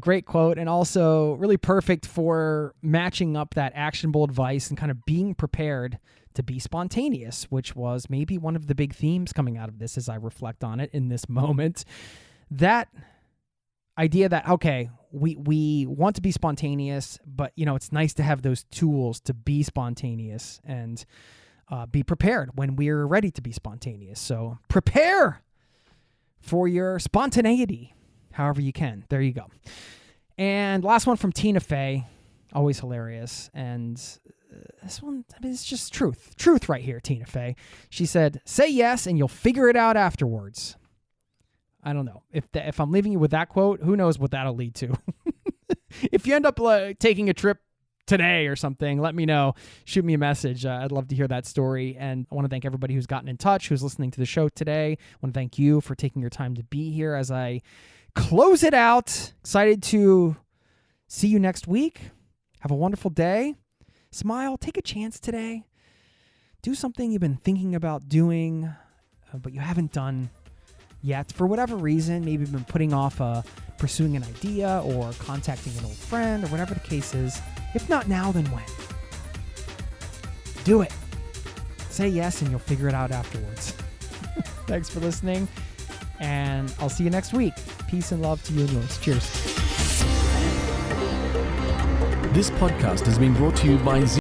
[SPEAKER 2] great quote, and also really perfect for matching up that actionable advice and kind of being prepared to be spontaneous, which was maybe one of the big themes coming out of this as I reflect on it in this moment. That idea that, okay, we want to be spontaneous, but it's nice to have those tools to be spontaneous and be prepared when we're ready to be spontaneous. So prepare for your spontaneity however you can. There you go. And last one from Tina Fey, always hilarious. And this one, it's just truth right here, Tina Fey. She said, "Say yes and you'll figure it out afterwards." I don't know. If I'm leaving you with that quote, who knows what that'll lead to. If you end up taking a trip today or something, let me know. Shoot me a message. I'd love to hear that story. And I want to thank everybody who's gotten in touch, who's listening to the show today. I want to thank you for taking your time to be here as I close it out. Excited to see you next week. Have a wonderful day. Smile. Take a chance today. Do something you've been thinking about doing, but you haven't done yet. For whatever reason, maybe you've been putting off pursuing an idea or contacting an old friend or whatever the case is. If not now, then when? Do it. Say yes and you'll figure it out afterwards. Thanks for listening, and I'll see you next week. Peace and love to you and yours. Cheers.
[SPEAKER 3] This podcast has been brought to you by